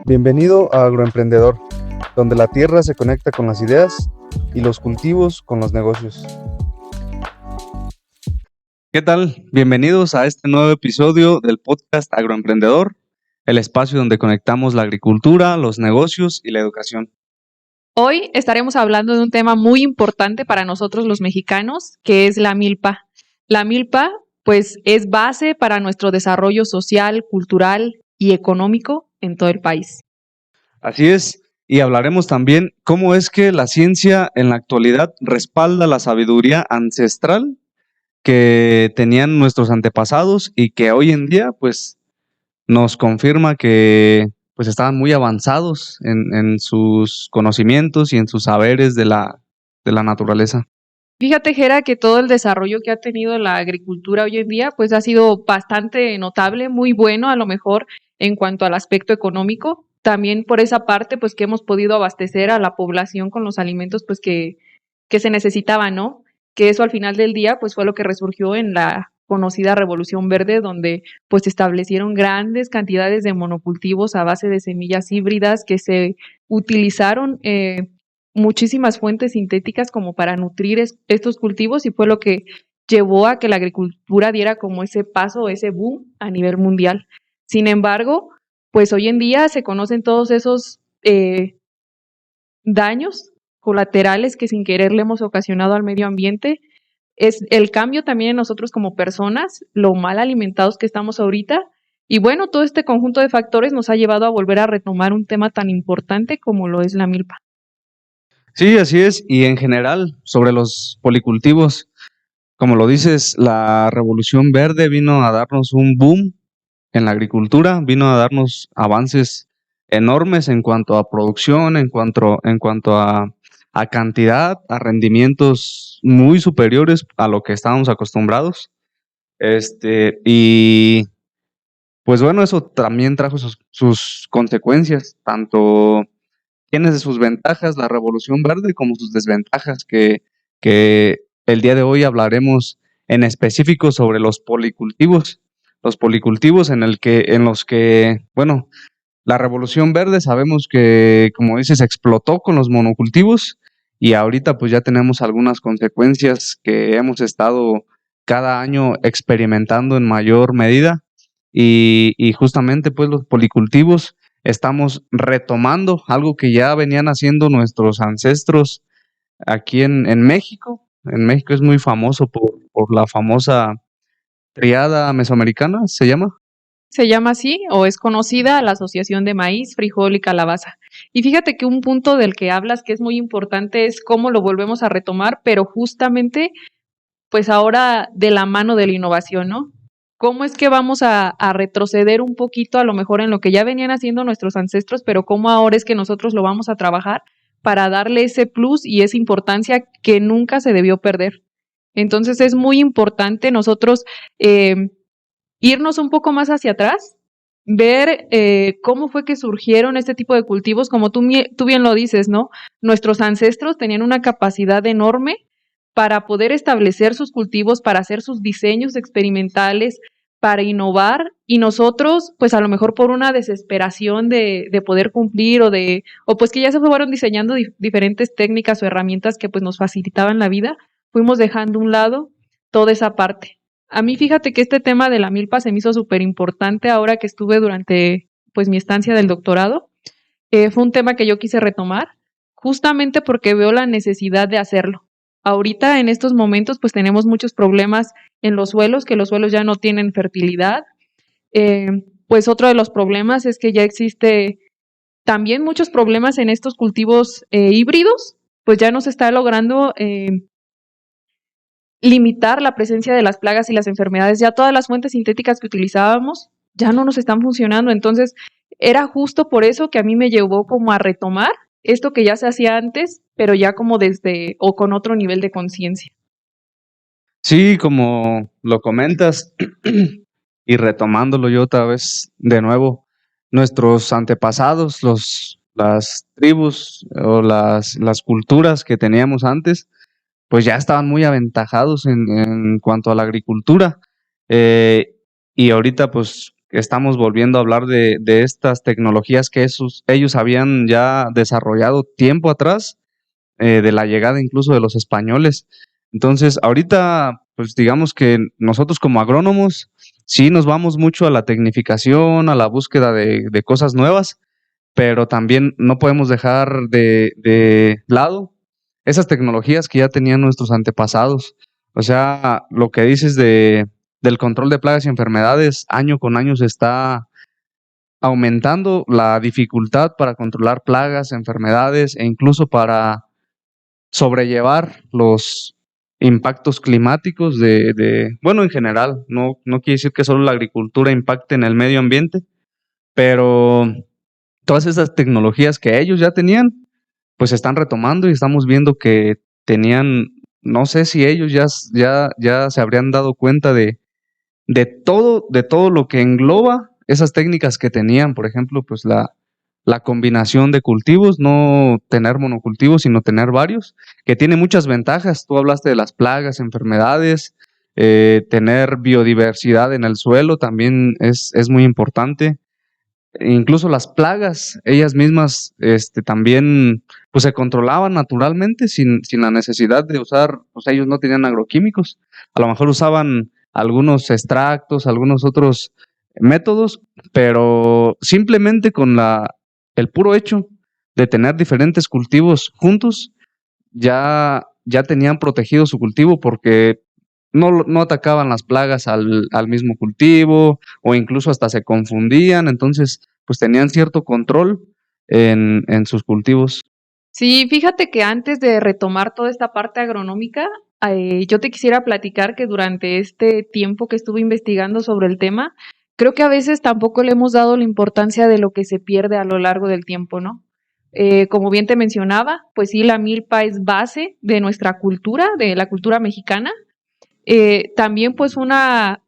Bienvenido a Agroemprendedor, donde la tierra se conecta con las ideas y los cultivos con los negocios. ¿Qué tal? Bienvenidos a este nuevo episodio del podcast Agroemprendedor, el espacio donde conectamos la agricultura, los negocios y la educación. Hoy estaremos hablando de un tema muy importante para nosotros los mexicanos, que es la milpa. La milpa, pues, es base para nuestro desarrollo social, cultural y económico en todo el país. Así es, y hablaremos también cómo es que la ciencia en la actualidad respalda la sabiduría ancestral que tenían nuestros antepasados y que hoy en día, pues, nos confirma que pues estaban muy avanzados en sus conocimientos y en sus saberes de la naturaleza. Fíjate, Gera, que todo el desarrollo que ha tenido la agricultura hoy en día, pues ha sido bastante notable, muy bueno a lo mejor en cuanto al aspecto económico. También por esa parte, pues que hemos podido abastecer a la población con los alimentos pues que se necesitaban, ¿no? Que eso al final del día pues fue lo que resurgió en la conocida Revolución Verde, donde pues se establecieron grandes cantidades de monocultivos a base de semillas híbridas que se utilizaron muchísimas fuentes sintéticas como para nutrir estos cultivos, y fue lo que llevó a que la agricultura diera como ese paso, ese boom a nivel mundial. Sin embargo, pues hoy en día se conocen todos esos daños colaterales que sin querer le hemos ocasionado al medio ambiente. Es el cambio también en nosotros como personas, lo mal alimentados que estamos ahorita. Y bueno, todo este conjunto de factores nos ha llevado a volver a retomar un tema tan importante como lo es la milpa. Sí, así es, y en general, sobre los policultivos, como lo dices, la Revolución Verde vino a darnos un boom en la agricultura, vino a darnos avances enormes en cuanto a producción, en cuanto a cantidad, a rendimientos muy superiores a lo que estábamos acostumbrados. Y pues bueno, eso también trajo sus consecuencias, tanto tiene sus ventajas la Revolución Verde como sus desventajas, que el día de hoy hablaremos en específico sobre los policultivos. Los policultivos en los que, bueno, la Revolución Verde sabemos que, como dices, explotó con los monocultivos y ahorita pues ya tenemos algunas consecuencias que hemos estado cada año experimentando en mayor medida y justamente pues los policultivos estamos retomando algo que ya venían haciendo nuestros ancestros aquí en México. En México es muy famoso por la famosa triada mesoamericana, ¿se llama? Se llama así o es conocida la asociación de maíz, frijol y calabaza. Y fíjate que un punto del que hablas que es muy importante es cómo lo volvemos a retomar, pero justamente pues ahora de la mano de la innovación, ¿no? ¿Cómo es que vamos a retroceder un poquito a lo mejor en lo que ya venían haciendo nuestros ancestros, pero cómo ahora es que nosotros lo vamos a trabajar para darle ese plus y esa importancia que nunca se debió perder? Entonces es muy importante nosotros irnos un poco más hacia atrás, ver cómo fue que surgieron este tipo de cultivos, como tú bien lo dices, ¿no? Nuestros ancestros tenían una capacidad enorme para poder establecer sus cultivos, para hacer sus diseños experimentales, para innovar, y nosotros, pues a lo mejor por una desesperación de poder cumplir o pues que ya se fueron diseñando diferentes técnicas o herramientas que pues nos facilitaban la vida, fuimos dejando a un lado toda esa parte. A mí fíjate que este tema de la milpa se me hizo súper importante ahora que estuve durante pues mi estancia del doctorado. Fue un tema que yo quise retomar justamente porque veo la necesidad de hacerlo. Ahorita en estos momentos pues tenemos muchos problemas en los suelos, que los suelos ya no tienen fertilidad. Pues otro de los problemas es que ya existe también muchos problemas en estos cultivos híbridos, pues ya no se está logrando limitar la presencia de las plagas y las enfermedades. Ya todas las fuentes sintéticas que utilizábamos ya no nos están funcionando. Entonces, era justo por eso que a mí me llevó como a retomar esto que ya se hacía antes, pero ya como desde o con otro nivel de conciencia. Sí, como lo comentas, y retomándolo yo otra vez de nuevo, nuestros antepasados, las tribus o las culturas que teníamos antes, pues ya estaban muy aventajados en cuanto a la agricultura. Y ahorita, pues estamos volviendo a hablar de estas tecnologías que ellos habían ya desarrollado tiempo atrás, de la llegada incluso de los españoles. Entonces, ahorita, pues digamos que nosotros como agrónomos sí nos vamos mucho a la tecnificación, a la búsqueda de cosas nuevas, pero también no podemos dejar de lado esas tecnologías que ya tenían nuestros antepasados. O sea, lo que dices del control de plagas y enfermedades, año con año se está aumentando la dificultad para controlar plagas, enfermedades e incluso para sobrellevar los impactos climáticos bueno, en general, no quiere decir que solo la agricultura impacte en el medio ambiente, pero todas esas tecnologías que ellos ya tenían, pues se están retomando y estamos viendo que tenían, no sé si ellos ya se habrían dado cuenta de todo lo que engloba esas técnicas que tenían, por ejemplo, pues la combinación de cultivos, no tener monocultivos, sino tener varios, que tiene muchas ventajas. Tú hablaste de las plagas, enfermedades, tener biodiversidad en el suelo también es muy importante. Incluso las plagas, ellas mismas, también, pues se controlaban naturalmente sin la necesidad de usar, o sea, ellos no tenían agroquímicos. A lo mejor usaban algunos extractos, algunos otros métodos, pero simplemente con el puro hecho de tener diferentes cultivos juntos, ya tenían protegido su cultivo porque no atacaban las plagas al mismo cultivo o incluso hasta se confundían, entonces pues tenían cierto control en sus cultivos. Sí, fíjate que antes de retomar toda esta parte agronómica, yo te quisiera platicar que durante este tiempo que estuve investigando sobre el tema, creo que a veces tampoco le hemos dado la importancia de lo que se pierde a lo largo del tiempo, ¿no? Como bien te mencionaba, pues sí, la milpa es base de nuestra cultura, de la cultura mexicana. También pues una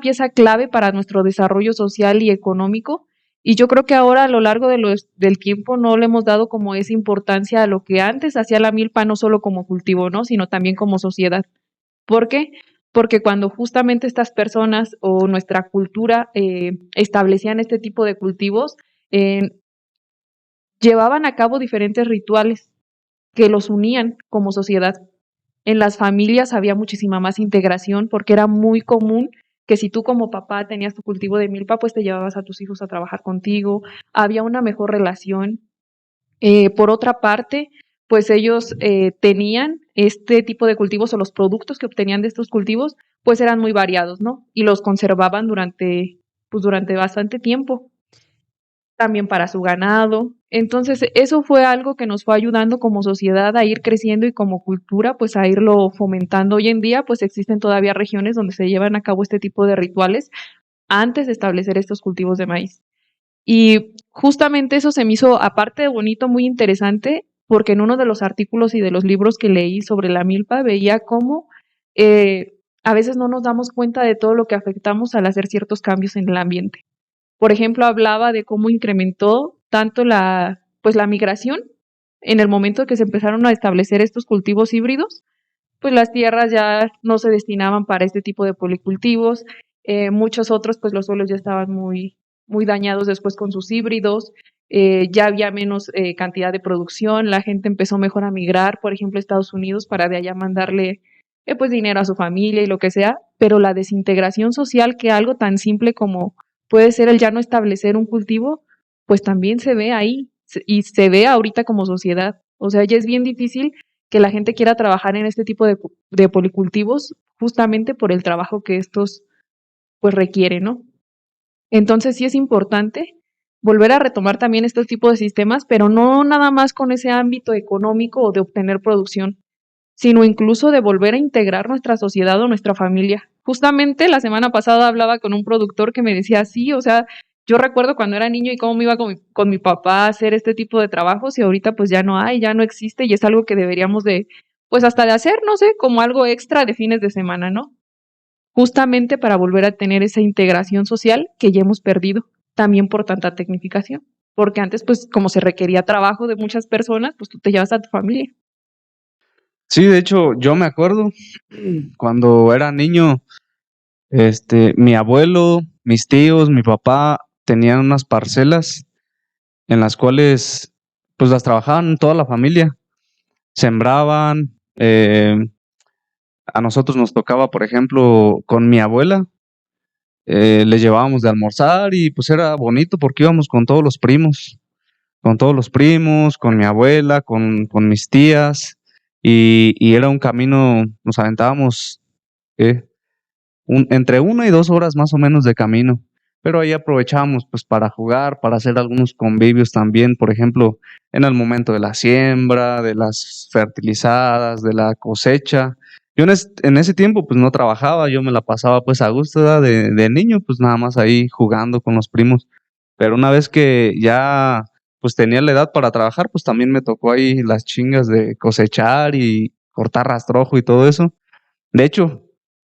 pieza clave para nuestro desarrollo social y económico. Y yo creo que ahora a lo largo del tiempo no le hemos dado como esa importancia a lo que antes hacía la milpa, no solo como cultivo, ¿no? Sino también como sociedad. ¿Por qué? Porque cuando justamente estas personas o nuestra cultura establecían este tipo de cultivos, eh, llevaban a cabo diferentes rituales que los unían como sociedad. En las familias había muchísima más integración porque era muy común que si tú como papá tenías tu cultivo de milpa, pues te llevabas a tus hijos a trabajar contigo, había una mejor relación. Por otra parte, pues ellos tenían este tipo de cultivos o los productos que obtenían de estos cultivos, pues eran muy variados, ¿no? Y los conservaban durante bastante tiempo también para su ganado. Entonces, eso fue algo que nos fue ayudando como sociedad a ir creciendo y como cultura, pues a irlo fomentando. Hoy en día, pues existen todavía regiones donde se llevan a cabo este tipo de rituales antes de establecer estos cultivos de maíz. Y justamente eso se me hizo, aparte de bonito, muy interesante, porque en uno de los artículos y de los libros que leí sobre la milpa veía cómo a veces no nos damos cuenta de todo lo que afectamos al hacer ciertos cambios en el ambiente. Por ejemplo, hablaba de cómo incrementó tanto pues la migración en el momento que se empezaron a establecer estos cultivos híbridos, pues las tierras ya no se destinaban para este tipo de policultivos, muchos otros, pues los suelos ya estaban muy dañados después con sus híbridos, ya había menos cantidad de producción, la gente empezó mejor a migrar, por ejemplo, a Estados Unidos para de allá mandarle pues dinero a su familia y lo que sea, pero la desintegración social, que algo tan simple como puede ser el ya no establecer un cultivo, pues también se ve ahí y se ve ahorita como sociedad. O sea, ya es bien difícil que la gente quiera trabajar en este tipo de policultivos justamente por el trabajo que estos pues requieren, ¿no? Entonces sí es importante volver a retomar también estos tipos de sistemas, pero no nada más con ese ámbito económico o de obtener producción, sino incluso de volver a integrar nuestra sociedad o nuestra familia. Justamente la semana pasada hablaba con un productor que me decía, sí, o sea, yo recuerdo cuando era niño y cómo me iba con mi papá a hacer este tipo de trabajos y ahorita pues ya no hay, ya no existe y es algo que deberíamos de, pues hasta de hacer, no sé, como algo extra de fines de semana, ¿no? Justamente para volver a tener esa integración social que ya hemos perdido, también por tanta tecnificación. Porque antes, pues como se requería trabajo de muchas personas, pues tú te llevas a tu familia. Sí, de hecho, yo me acuerdo cuando era niño, mi abuelo mis tíos, mi papá tenían unas parcelas en las cuales pues las trabajaban toda la familia, sembraban, a nosotros nos tocaba, por ejemplo, con mi abuela, les llevábamos de almorzar y pues era bonito porque íbamos con todos los primos, con mi abuela, con mis tías, y era un camino, nos aventábamos, ¿qué? Entre 1 y 2 horas más o menos de camino, pero ahí aprovechábamos pues para jugar, para hacer algunos convivios también, por ejemplo, en el momento de la siembra, de las fertilizadas, de la cosecha. Yo en ese tiempo pues no trabajaba, yo me la pasaba pues a gusto, ¿verdad? De niño, pues nada más ahí jugando con los primos, pero una vez que ya pues tenía la edad para trabajar, pues también me tocó ahí las chingas de cosechar y cortar rastrojo y todo eso. De hecho,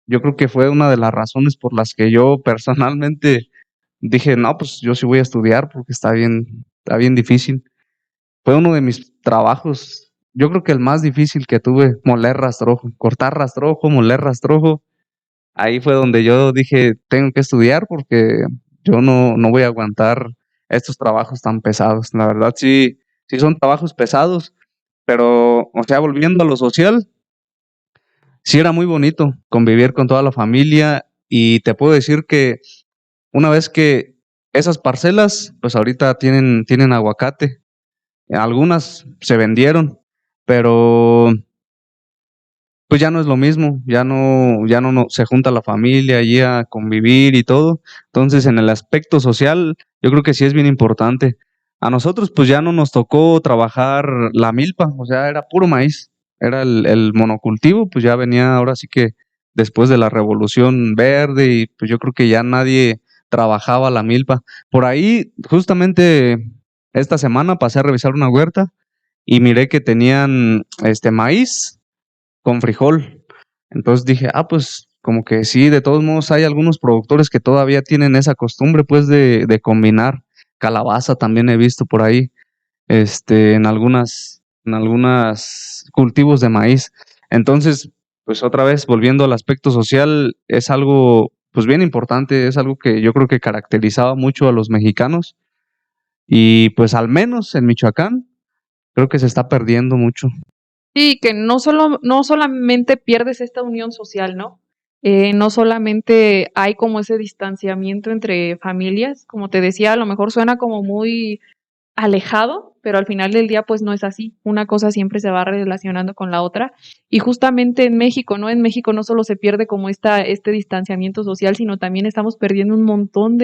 yo creo que fue una de las razones por las que yo personalmente dije, no, pues yo sí voy a estudiar porque está bien difícil. Fue uno de mis trabajos, yo creo que el más difícil que tuve, moler rastrojo, cortar rastrojo, moler rastrojo. Ahí fue donde yo dije, tengo que estudiar porque yo no voy a aguantar estos trabajos tan pesados. La verdad sí, sí son trabajos pesados, pero, o sea, volviendo a lo social, sí era muy bonito convivir con toda la familia y te puedo decir que una vez que esas parcelas, pues ahorita tienen aguacate, algunas se vendieron, pero pues ya no es lo mismo, ya no se junta la familia allí a convivir y todo. Entonces, en el aspecto social, yo creo que sí es bien importante. A nosotros, pues ya no nos tocó trabajar la milpa, o sea, era puro maíz, era el monocultivo, pues ya venía ahora sí que después de la Revolución Verde y pues yo creo que ya nadie trabajaba la milpa. Por ahí, justamente esta semana pasé a revisar una huerta y miré que tenían maíz con frijol. Entonces dije, pues como que sí, de todos modos hay algunos productores que todavía tienen esa costumbre pues de combinar. Calabaza también he visto por ahí, en algunas cultivos de maíz. Entonces, pues otra vez volviendo al aspecto social, es algo pues bien importante, es algo que yo creo que caracterizaba mucho a los mexicanos y pues al menos en Michoacán creo que se está perdiendo mucho. Sí, que no solamente pierdes esta unión social, ¿no? No solamente hay como ese distanciamiento entre familias, como te decía, a lo mejor suena como muy alejado, pero al final del día pues no es así. Una cosa siempre se va relacionando con la otra. Y justamente en México, ¿no? En México no solo se pierde como este distanciamiento social, sino también estamos perdiendo un montón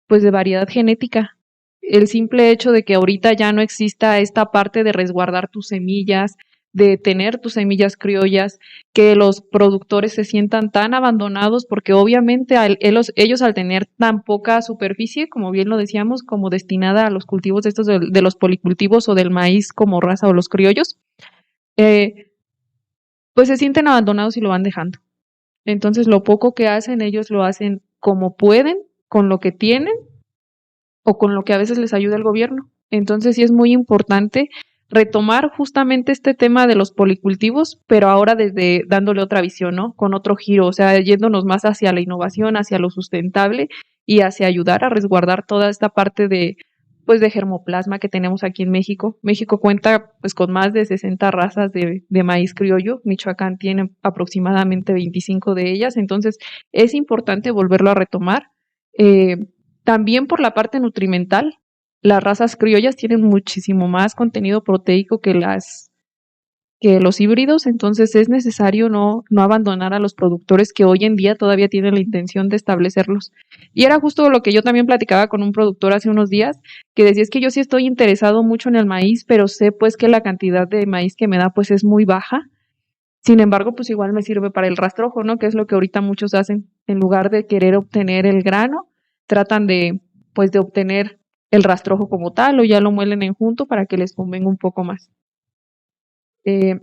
pues de variedad genética. El simple hecho de que ahorita ya no exista esta parte de resguardar tus semillas, de tener tus semillas criollas, que los productores se sientan tan abandonados, porque obviamente ellos al tener tan poca superficie, como bien lo decíamos, como destinada a los cultivos estos de los policultivos o del maíz como raza o los criollos, eh, pues se sienten abandonados y lo van dejando. Entonces lo poco que hacen, ellos lo hacen como pueden, con lo que tienen o con lo que a veces les ayuda el gobierno. Entonces sí es muy importante retomar justamente este tema de los policultivos, pero ahora desde dándole otra visión, ¿no? Con otro giro, o sea, yéndonos más hacia la innovación, hacia lo sustentable y hacia ayudar a resguardar toda esta parte de pues de germoplasma que tenemos aquí en México. México cuenta pues con más de 60 razas de maíz criollo, Michoacán tiene aproximadamente 25 de ellas, entonces es importante volverlo a retomar. Eh, También por la parte nutrimental, las razas criollas tienen muchísimo más contenido proteico que los híbridos, entonces es necesario no abandonar a los productores que hoy en día todavía tienen la intención de establecerlos. Y era justo lo que yo también platicaba con un productor hace unos días, que decía es que yo sí estoy interesado mucho en el maíz, pero sé pues que la cantidad de maíz que me da pues es muy baja. Sin embargo, pues igual me sirve para el rastrojo, ¿no? Que es lo que ahorita muchos hacen. En lugar de querer obtener el grano, tratan pues de obtener el rastrojo como tal o ya lo muelen en junto para que les convenga un poco más. Eh,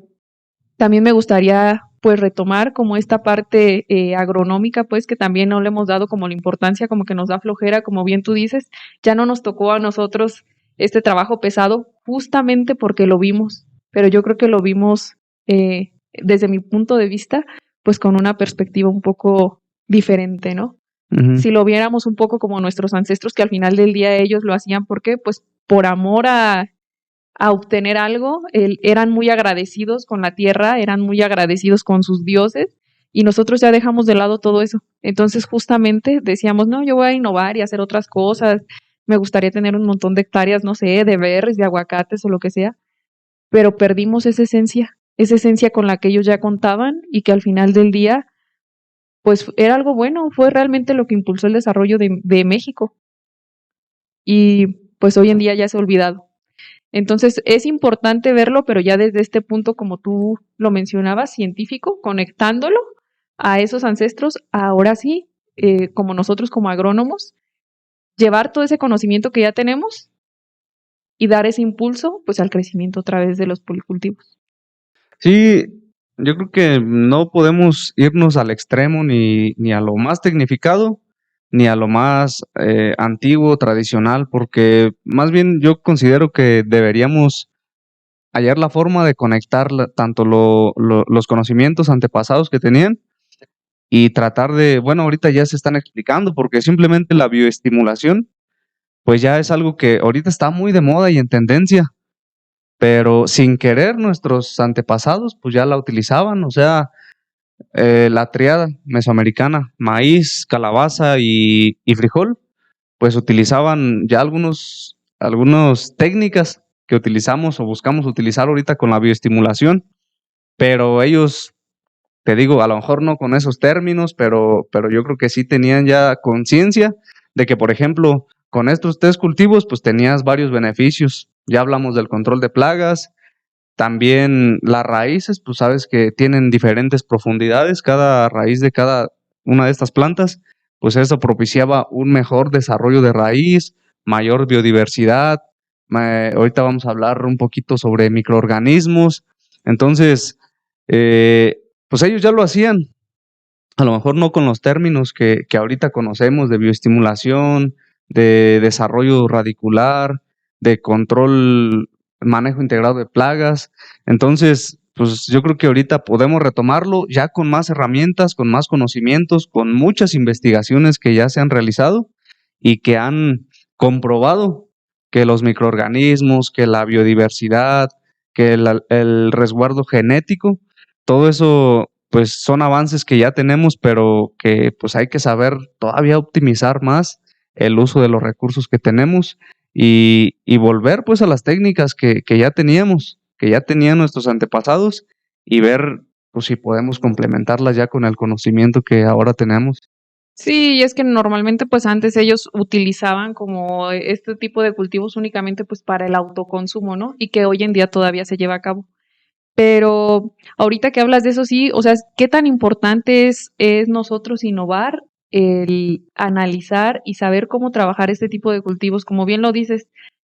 También me gustaría pues retomar como esta parte agronómica, pues que también no le hemos dado como la importancia, como que nos da flojera, como bien tú dices, ya no nos tocó a nosotros este trabajo pesado justamente porque lo vimos, pero yo creo que lo vimos desde mi punto de vista, pues con una perspectiva un poco diferente, ¿no? Si lo viéramos un poco como nuestros ancestros, que al final del día ellos lo hacían, ¿por qué? Pues por amor a obtener algo, eran muy agradecidos con la tierra, eran muy agradecidos con sus dioses, y nosotros ya dejamos de lado todo eso. Entonces justamente decíamos, no, yo voy a innovar y hacer otras cosas, me gustaría tener un montón de hectáreas, no sé, de berries, de aguacates o lo que sea, pero perdimos esa esencia con la que ellos ya contaban y que al final del día, pues era algo bueno, fue realmente lo que impulsó el desarrollo de México, y pues hoy en día ya se ha olvidado. Entonces es importante verlo, pero ya desde este punto, como tú lo mencionabas, científico, conectándolo a esos ancestros, ahora sí, como nosotros como agrónomos, llevar todo ese conocimiento que ya tenemos y dar ese impulso pues al crecimiento a través de los policultivos. Sí, yo creo que no podemos irnos al extremo ni a lo más tecnificado, ni a lo más antiguo, tradicional, porque más bien yo considero que deberíamos hallar la forma de conectar tanto los conocimientos antepasados que tenían y tratar de, bueno, ahorita ya se están explicando, porque simplemente la bioestimulación, pues ya es algo que ahorita está muy de moda y en tendencia, pero sin querer nuestros antepasados pues ya la utilizaban, o sea, la triada mesoamericana, maíz, calabaza y frijol, pues utilizaban ya algunas técnicas que utilizamos o buscamos utilizar ahorita con la bioestimulación, pero ellos, te digo, a lo mejor no con esos términos, pero yo creo que sí tenían ya conciencia de que, por ejemplo, con estos 3 cultivos, pues tenías varios beneficios. Ya hablamos del control de plagas, también las raíces, pues sabes que tienen diferentes profundidades, cada raíz de cada una de estas plantas, pues eso propiciaba un mejor desarrollo de raíz, mayor biodiversidad. Ahorita vamos a hablar un poquito sobre microorganismos. Entonces, pues ellos ya lo hacían, a lo mejor no con los términos que ahorita conocemos de bioestimulación, de desarrollo radicular, de control, manejo integrado de plagas. Entonces, pues yo creo que ahorita podemos retomarlo ya con más herramientas, con más conocimientos, con muchas investigaciones que ya se han realizado y que han comprobado que los microorganismos, que la biodiversidad, que el resguardo genético, todo eso pues son avances que ya tenemos, pero que pues hay que saber todavía optimizar más el uso de los recursos que tenemos y volver pues a las técnicas que ya teníamos, que ya tenían nuestros antepasados y ver pues si podemos complementarlas ya con el conocimiento que ahora tenemos. Sí, y es que normalmente pues antes ellos utilizaban como este tipo de cultivos únicamente pues para el autoconsumo, ¿no? Y que hoy en día todavía se lleva a cabo. Pero ahorita que hablas de eso, sí, o sea, ¿qué tan importante es nosotros innovar, el analizar y saber cómo trabajar este tipo de cultivos? Como bien lo dices,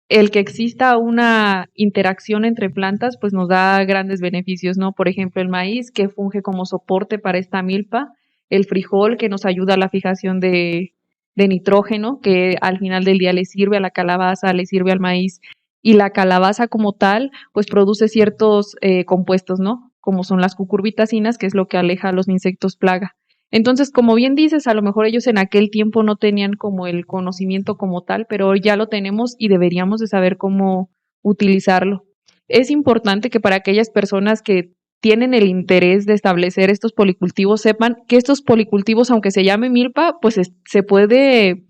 el que exista una interacción entre plantas, pues nos da grandes beneficios, ¿no? Por ejemplo, el maíz que funge como soporte para esta milpa, el frijol que nos ayuda a la fijación de nitrógeno, que al final del día le sirve a la calabaza, le sirve al maíz, y la calabaza como tal, pues produce ciertos compuestos, ¿no? Como son las cucurbitacinas, que es lo que aleja a los insectos plaga. Entonces, como bien dices, a lo mejor ellos en aquel tiempo no tenían como el conocimiento como tal, pero hoy ya lo tenemos y deberíamos de saber cómo utilizarlo. Es importante que para aquellas personas que tienen el interés de establecer estos policultivos sepan que estos policultivos, aunque se llame milpa, pues se puede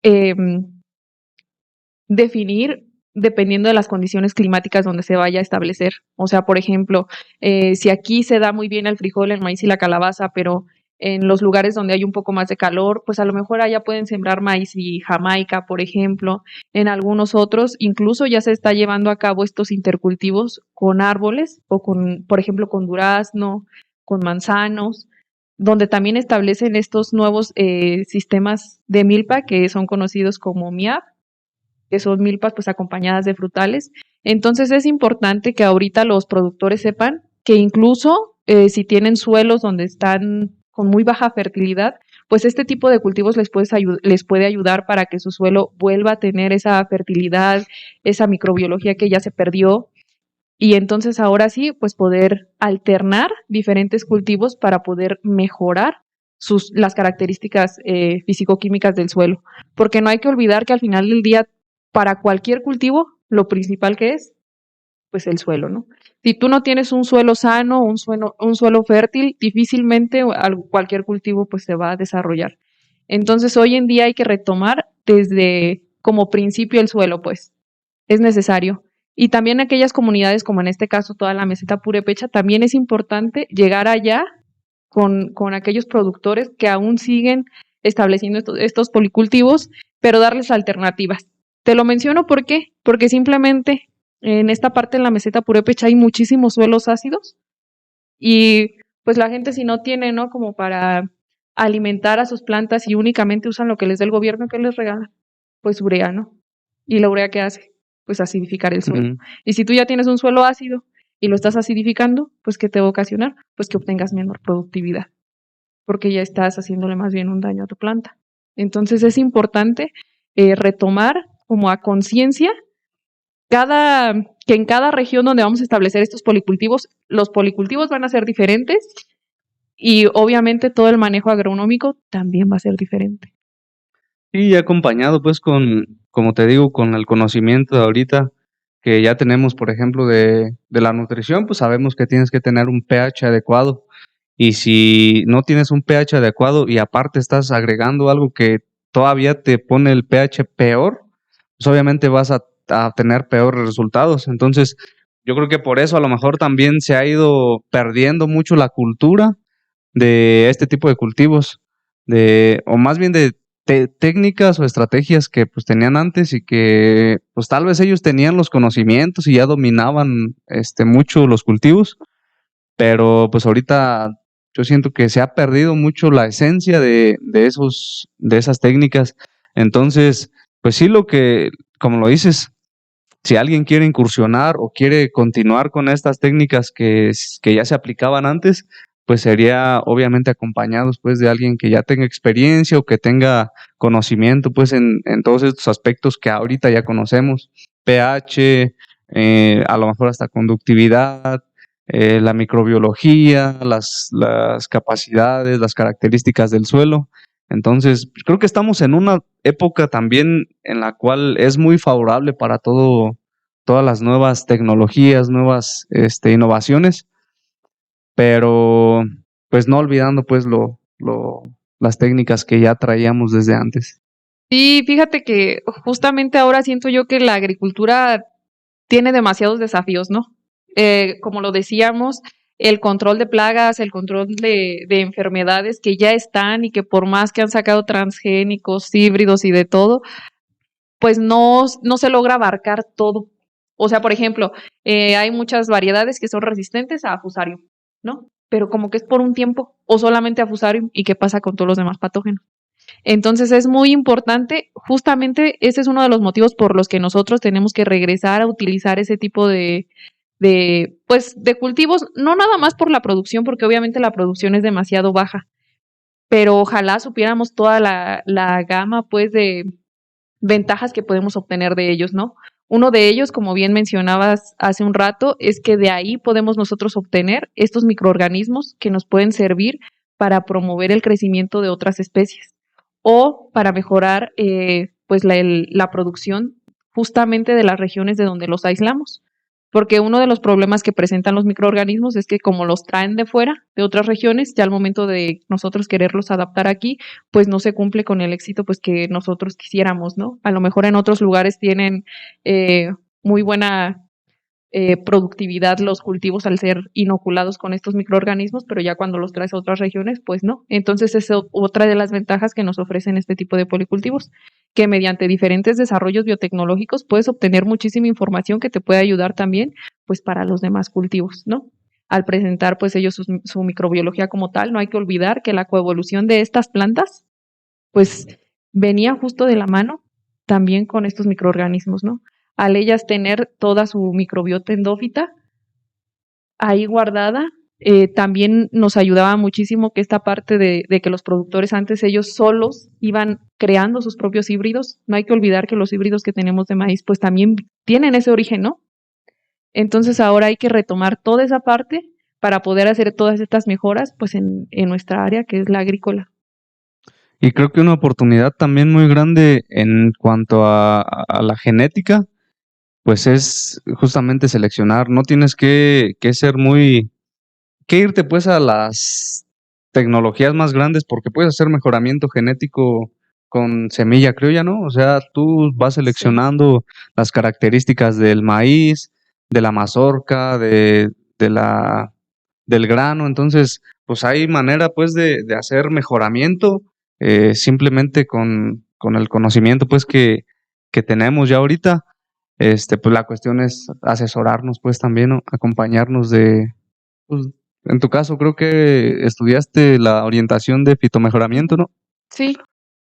eh, definir dependiendo de las condiciones climáticas donde se vaya a establecer. O sea, por ejemplo, si aquí se da muy bien el frijol, el maíz y la calabaza, pero en los lugares donde hay un poco más de calor, pues a lo mejor allá pueden sembrar maíz y jamaica, por ejemplo. En algunos otros, incluso ya se está llevando a cabo estos intercultivos con árboles o con, por ejemplo, con durazno, con manzanos, donde también establecen estos nuevos sistemas de milpa que son conocidos como MIAP, que son milpas pues acompañadas de frutales. Entonces es importante que ahorita los productores sepan que incluso si tienen suelos donde están con muy baja fertilidad, pues este tipo de cultivos les puede ayudar para que su suelo vuelva a tener esa fertilidad, esa microbiología que ya se perdió, y entonces ahora sí, pues poder alternar diferentes cultivos para poder mejorar las características físico-químicas del suelo, porque no hay que olvidar que al final del día, para cualquier cultivo, lo principal que es, pues el suelo, ¿no? Si tú no tienes un suelo sano, un suelo fértil, difícilmente cualquier cultivo pues se va a desarrollar. Entonces hoy en día hay que retomar desde como principio el suelo, pues es necesario. Y también aquellas comunidades, como en este caso toda la meseta purépecha, también es importante llegar allá con aquellos productores que aún siguen estableciendo estos policultivos, pero darles alternativas. Te lo menciono porque simplemente en esta parte de la meseta purépecha hay muchísimos suelos ácidos y pues la gente si no tiene, ¿no? Como para alimentar a sus plantas y únicamente usan lo que les dé el gobierno, que les regala, pues urea, ¿no? ¿Y la urea qué hace? Pues acidificar el suelo. Ujú. Y si tú ya tienes un suelo ácido y lo estás acidificando, pues ¿qué te va a ocasionar? Pues que obtengas menor productividad, porque ya estás haciéndole más bien un daño a tu planta. Entonces es importante retomar como a conciencia que en cada región donde vamos a establecer estos policultivos, los policultivos van a ser diferentes y obviamente todo el manejo agronómico también va a ser diferente. Y acompañado pues como te digo, con el conocimiento de ahorita que ya tenemos, por ejemplo, de la nutrición, pues sabemos que tienes que tener un pH adecuado. Y si no tienes un pH adecuado y aparte estás agregando algo que todavía te pone el pH peor, pues obviamente vas a tener peores resultados. Entonces, yo creo que por eso a lo mejor también se ha ido perdiendo mucho la cultura de este tipo de cultivos, o más bien de técnicas o estrategias que pues tenían antes y que pues tal vez ellos tenían los conocimientos y ya dominaban mucho los cultivos, pero pues ahorita yo siento que se ha perdido mucho la esencia de esas técnicas. Entonces, pues sí, como lo dices, si alguien quiere incursionar o quiere continuar con estas técnicas que ya se aplicaban antes, pues sería obviamente acompañados pues de alguien que ya tenga experiencia o que tenga conocimiento pues en todos estos aspectos que ahorita ya conocemos, pH, a lo mejor hasta conductividad, la microbiología, las capacidades, las características del suelo. Entonces, creo que estamos en una época también en la cual es muy favorable para todas las nuevas tecnologías, nuevas innovaciones, pero pues no olvidando pues las técnicas que ya traíamos desde antes. Sí, fíjate que justamente ahora siento yo que la agricultura tiene demasiados desafíos, ¿no? Como lo decíamos, el control de plagas, el control de enfermedades que ya están y que por más que han sacado transgénicos, híbridos y de todo, pues no se logra abarcar todo. O sea, por ejemplo, hay muchas variedades que son resistentes a Fusarium, ¿no? Pero como que es por un tiempo, o solamente a Fusarium, ¿y qué pasa con todos los demás patógenos? Entonces es muy importante, justamente ese es uno de los motivos por los que nosotros tenemos que regresar a utilizar ese tipo de cultivos, no nada más por la producción, porque obviamente la producción es demasiado baja, pero ojalá supiéramos toda la gama, pues, de ventajas que podemos obtener de ellos, ¿no? Uno de ellos, como bien mencionabas hace un rato, es que de ahí podemos nosotros obtener estos microorganismos que nos pueden servir para promover el crecimiento de otras especies o para mejorar pues la producción justamente de las regiones de donde los aislamos. Porque uno de los problemas que presentan los microorganismos es que como los traen de fuera, de otras regiones, ya al momento de nosotros quererlos adaptar aquí, pues no se cumple con el éxito pues que nosotros quisiéramos, ¿no? A lo mejor en otros lugares tienen muy buena productividad los cultivos al ser inoculados con estos microorganismos, pero ya cuando los traes a otras regiones, pues no. Entonces es otra de las ventajas que nos ofrecen este tipo de policultivos, que mediante diferentes desarrollos biotecnológicos puedes obtener muchísima información que te puede ayudar también, pues para los demás cultivos, ¿no? Al presentar pues ellos su microbiología como tal, no hay que olvidar que la coevolución de estas plantas, pues venía justo de la mano también con estos microorganismos, ¿no? Al ellas tener toda su microbiota endófita ahí guardada, también nos ayudaba muchísimo que esta parte de que los productores antes ellos solos iban creando sus propios híbridos. No hay que olvidar que los híbridos que tenemos de maíz pues también tienen ese origen, ¿no? Entonces ahora hay que retomar toda esa parte para poder hacer todas estas mejoras pues en nuestra área que es la agrícola. Y creo que una oportunidad también muy grande en cuanto a la genética, pues es justamente seleccionar. No tienes que ser que irte pues a las tecnologías más grandes porque puedes hacer mejoramiento genético con semilla criolla, ¿no? O sea, tú vas Sí. seleccionando las características del maíz, de la mazorca, de la, del grano. Entonces, pues hay manera pues de hacer mejoramiento simplemente con el conocimiento pues que tenemos ya ahorita. Pues la cuestión es asesorarnos pues también, ¿no? Acompañarnos pues, en tu caso creo que estudiaste la orientación de fitomejoramiento, Ujú. ¿no? Sí,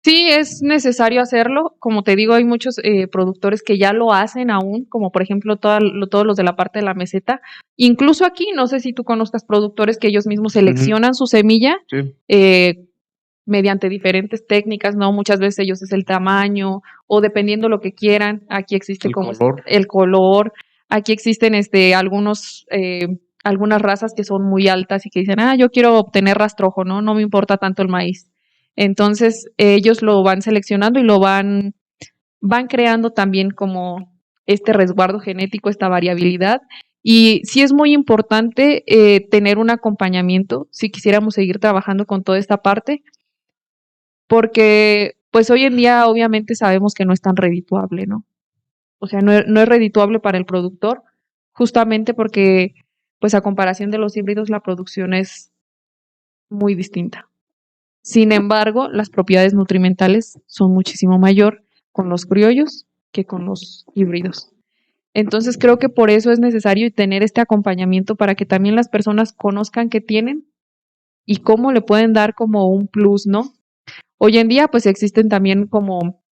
sí, es necesario hacerlo. Como te digo, hay muchos productores que ya lo hacen aún, como por ejemplo todos los de la parte de la meseta. Incluso aquí, no sé si tú conozcas productores que ellos mismos Ujú, seleccionan su semilla sí, eh, mediante diferentes técnicas, ¿no? Muchas veces ellos es el tamaño o dependiendo lo que quieran. Aquí existe el como color. el color. Aquí existen algunas razas que son muy altas y que dicen, yo quiero obtener rastrojo, ¿no? No me importa tanto el maíz. Entonces, ellos lo van seleccionando y van creando también como este resguardo genético, esta variabilidad. Y sí es muy importante tener un acompañamiento si quisiéramos seguir trabajando con toda esta parte, porque pues hoy en día obviamente sabemos que no es tan redituable, ¿no? O sea, no es redituable para el productor, justamente porque pues a comparación de los híbridos la producción es muy distinta. Sin embargo, las propiedades nutrimentales son muchísimo mayor con los criollos que con los híbridos. Entonces creo que por eso es necesario tener este acompañamiento para que también las personas conozcan qué tienen y cómo le pueden dar como un plus, ¿no? Hoy en día pues existen también como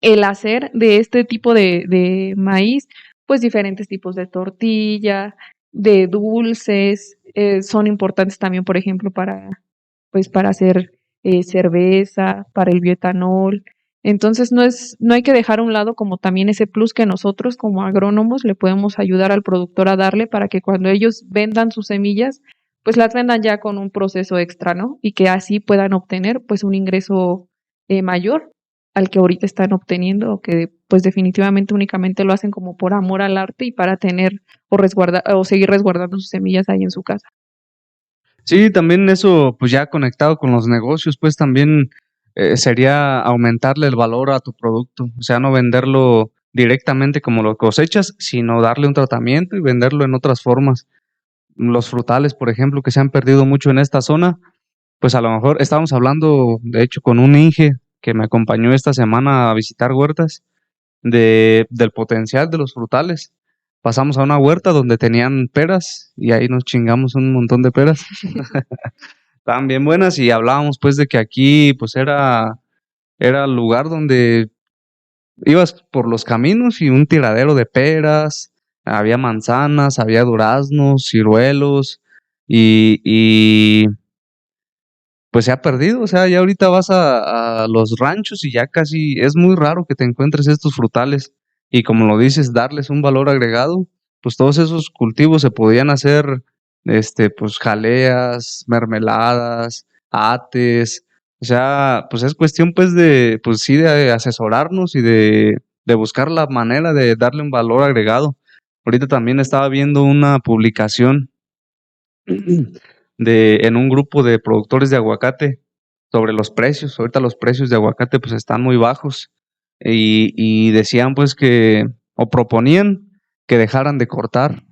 el hacer de este tipo de maíz, pues diferentes tipos de tortilla, de dulces, son importantes también, por ejemplo, para hacer cerveza, para el bioetanol. Entonces no hay que dejar a un lado como también ese plus que nosotros como agrónomos le podemos ayudar al productor a darle para que cuando ellos vendan sus semillas, pues las vendan ya con un proceso extra, ¿no? Y que así puedan obtener pues un ingreso mayor al que ahorita están obteniendo, o que pues definitivamente únicamente lo hacen como por amor al arte y para tener o resguardar o seguir resguardando sus semillas ahí en su casa. Sí, también eso, pues ya conectado con los negocios, pues también sería aumentarle el valor a tu producto, o sea, no venderlo directamente como lo cosechas, sino darle un tratamiento y venderlo en otras formas. Los frutales, por ejemplo, que se han perdido mucho en esta zona, pues a lo mejor estábamos hablando, de hecho, con un Inge que me acompañó esta semana a visitar huertas, del potencial de los frutales. Pasamos a una huerta donde tenían peras y ahí nos chingamos un montón de peras. Estaban bien buenas y hablábamos pues de que aquí pues era el lugar donde ibas por los caminos y un tiradero de peras, había manzanas, había duraznos, ciruelos y pues se ha perdido, o sea, ya ahorita vas a los ranchos y ya casi es muy raro que te encuentres estos frutales y como lo dices, darles un valor agregado, pues todos esos cultivos se podían hacer, pues jaleas, mermeladas, ates, o sea, pues es cuestión pues pues sí, de asesorarnos y de buscar la manera de darle un valor agregado. Ahorita también estaba viendo una publicación en un grupo de productores de aguacate sobre los precios. Ahorita los precios de aguacate pues están muy bajos y decían pues o proponían que dejaran de cortar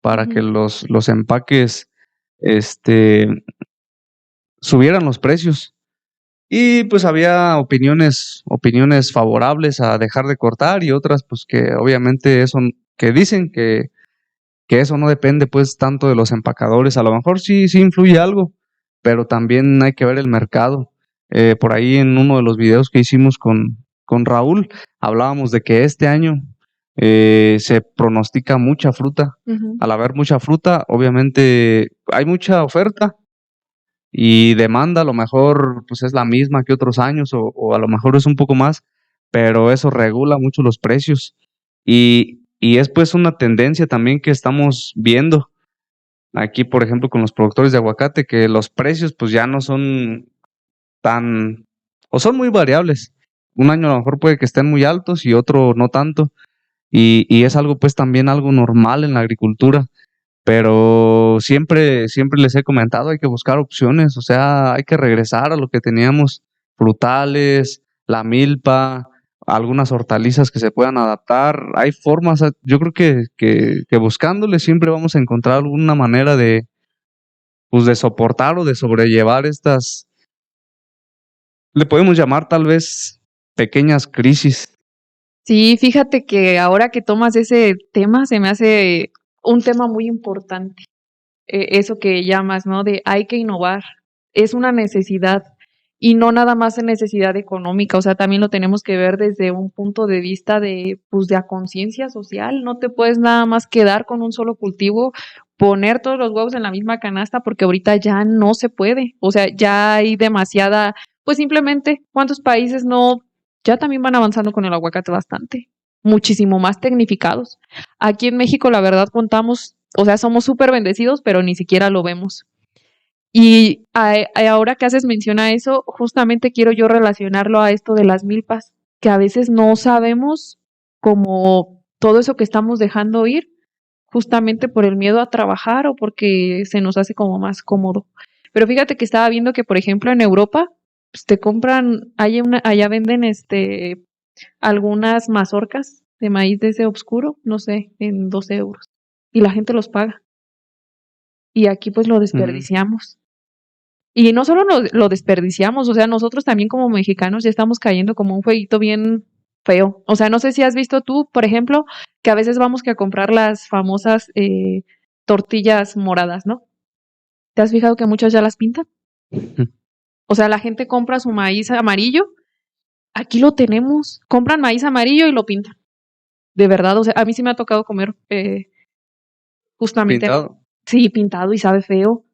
para que Ujú, los empaques este, subieran los precios. Y pues había opiniones favorables a dejar de cortar y otras pues que obviamente que dicen que eso no depende pues tanto de los empacadores, a lo mejor sí influye algo, pero también hay que ver el mercado. Por ahí en uno de los videos que hicimos con Raúl, hablábamos de que este año se pronostica mucha fruta. ujú. Al haber mucha fruta, obviamente hay mucha oferta y demanda, a lo mejor pues es la misma que otros años o a lo mejor es un poco más, pero eso regula mucho los precios y es pues una tendencia también que estamos viendo. Aquí, por ejemplo, con los productores de aguacate, que los precios pues ya no son tan, o son muy variables. Un año a lo mejor puede que estén muy altos y otro no tanto. Y es algo pues también algo normal en la agricultura. Pero siempre les he comentado, hay que buscar opciones, o sea, hay que regresar a lo que teníamos, frutales, la milpa, algunas hortalizas que se puedan adaptar. Hay formas, yo creo que buscándole siempre vamos a encontrar alguna manera de, pues, de soportar o de sobrellevar estas, le podemos llamar tal vez pequeñas crisis. Sí, fíjate que ahora que tomas ese tema, se me hace un tema muy importante. Eso que llamas, ¿no? De hay que innovar. Es una necesidad y no nada más en necesidad económica, o sea, también lo tenemos que ver desde un punto de vista de, pues, de a conciencia social. No te puedes nada más quedar con un solo cultivo, poner todos los huevos en la misma canasta, porque ahorita ya no se puede. O sea, ya hay demasiada, pues simplemente, ¿cuántos países no ya también van avanzando con el aguacate bastante? Muchísimo más tecnificados. Aquí en México, la verdad, contamos, o sea, somos súper bendecidos, pero ni siquiera lo vemos. Y ahora que haces mención a eso, justamente quiero yo relacionarlo a esto de las milpas, que a veces no sabemos como todo eso que estamos dejando ir, justamente por el miedo a trabajar o porque se nos hace como más cómodo. Pero fíjate que estaba viendo que, por ejemplo, en Europa, pues te compran, allá venden algunas mazorcas de maíz de ese oscuro, no sé, en 12 euros. Y la gente los paga. Y aquí pues lo Ujú. desperdiciamos. Y no solo lo desperdiciamos, o sea, nosotros también como mexicanos ya estamos cayendo como un jueguito bien feo. O sea, no sé si has visto tú, por ejemplo, que a veces vamos que a comprar las famosas tortillas moradas, ¿no? ¿Te has fijado que muchas ya las pintan? O sea, la gente compra su maíz amarillo, aquí lo tenemos, compran maíz amarillo y lo pintan. De verdad, o sea, a mí sí me ha tocado comer justamente, Pintado. sí, pintado y sabe feo.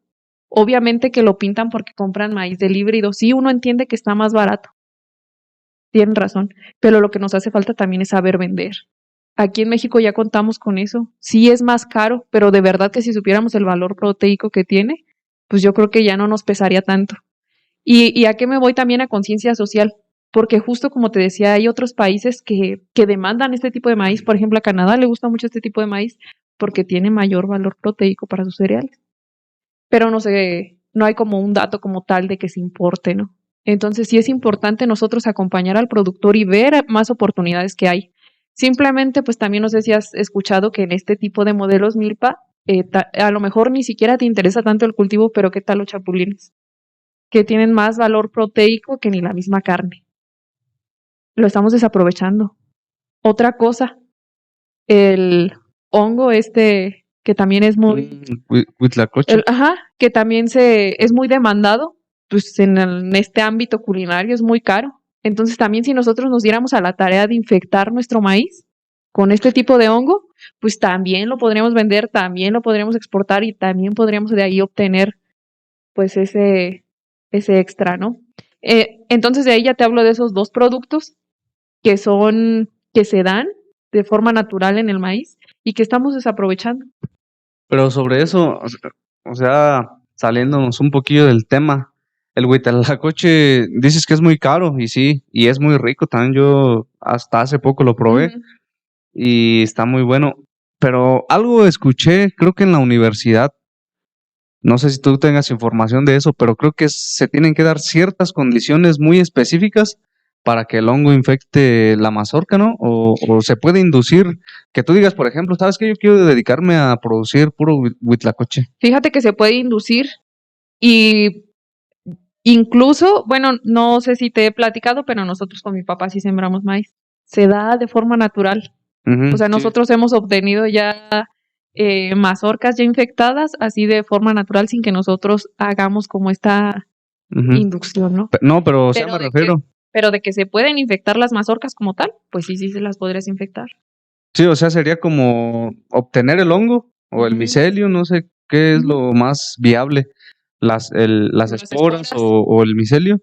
Obviamente que lo pintan porque compran maíz del híbrido. Sí, uno entiende que está más barato, tienen razón, pero lo que nos hace falta también es saber vender. Aquí en México ya contamos con eso. Sí es más caro, pero de verdad que si supiéramos el valor proteico que tiene, pues yo creo que ya no nos pesaría tanto. Y a qué me voy también a conciencia social, porque justo como te decía, hay otros países que demandan este tipo de maíz. Por ejemplo, a Canadá le gusta mucho este tipo de maíz porque tiene mayor valor proteico para sus cereales. Pero no sé, no hay como un dato como tal de que se importe, ¿no? Entonces sí es importante nosotros acompañar al productor y ver más oportunidades que hay. Simplemente, pues también no sé si has escuchado que en este tipo de modelos milpa, a lo mejor ni siquiera te interesa tanto el cultivo, pero ¿qué tal los chapulines? Que tienen más valor proteico que ni la misma carne. Lo estamos desaprovechando. Otra cosa, el hongo que también es muy Huitlacoche. ajá, que también es muy demandado, pues en este ámbito culinario es muy caro. Entonces también si nosotros nos diéramos a la tarea de infectar nuestro maíz con este tipo de hongo, pues también lo podríamos vender, también lo podríamos exportar y también podríamos de ahí obtener pues ese extra, ¿no? Entonces de ahí ya te hablo de esos dos productos que se dan de forma natural en el maíz y que estamos desaprovechando. Pero sobre eso, o sea, saliéndonos un poquillo del tema, el huitlacoche dices que es muy caro y sí, y es muy rico también. Yo hasta hace poco lo probé Ujú. y está muy bueno. Pero algo escuché, creo que en la universidad, no sé si tú tengas información de eso, pero creo que se tienen que dar ciertas condiciones muy específicas para que el hongo infecte la mazorca, ¿no? O se puede inducir que tú digas, por ejemplo, ¿sabes qué? Yo quiero dedicarme a producir puro huitlacoche. Fíjate que se puede inducir y incluso, bueno, no sé si te he platicado, pero nosotros con mi papá sí sembramos maíz. Se da de forma natural. O Ujú, sea, sí. nosotros hemos obtenido ya mazorcas ya infectadas, así de forma natural, sin que nosotros hagamos como esta Ujú. inducción, ¿no? No, pero o sea, Pero me de que, refiero. pero de que se pueden infectar las mazorcas como tal, pues sí, sí se las podrías infectar. Sí, o sea, sería como obtener el hongo o el Ujú, micelio, no sé qué es ujú. lo más viable, las Las esporas esporas. o el micelio.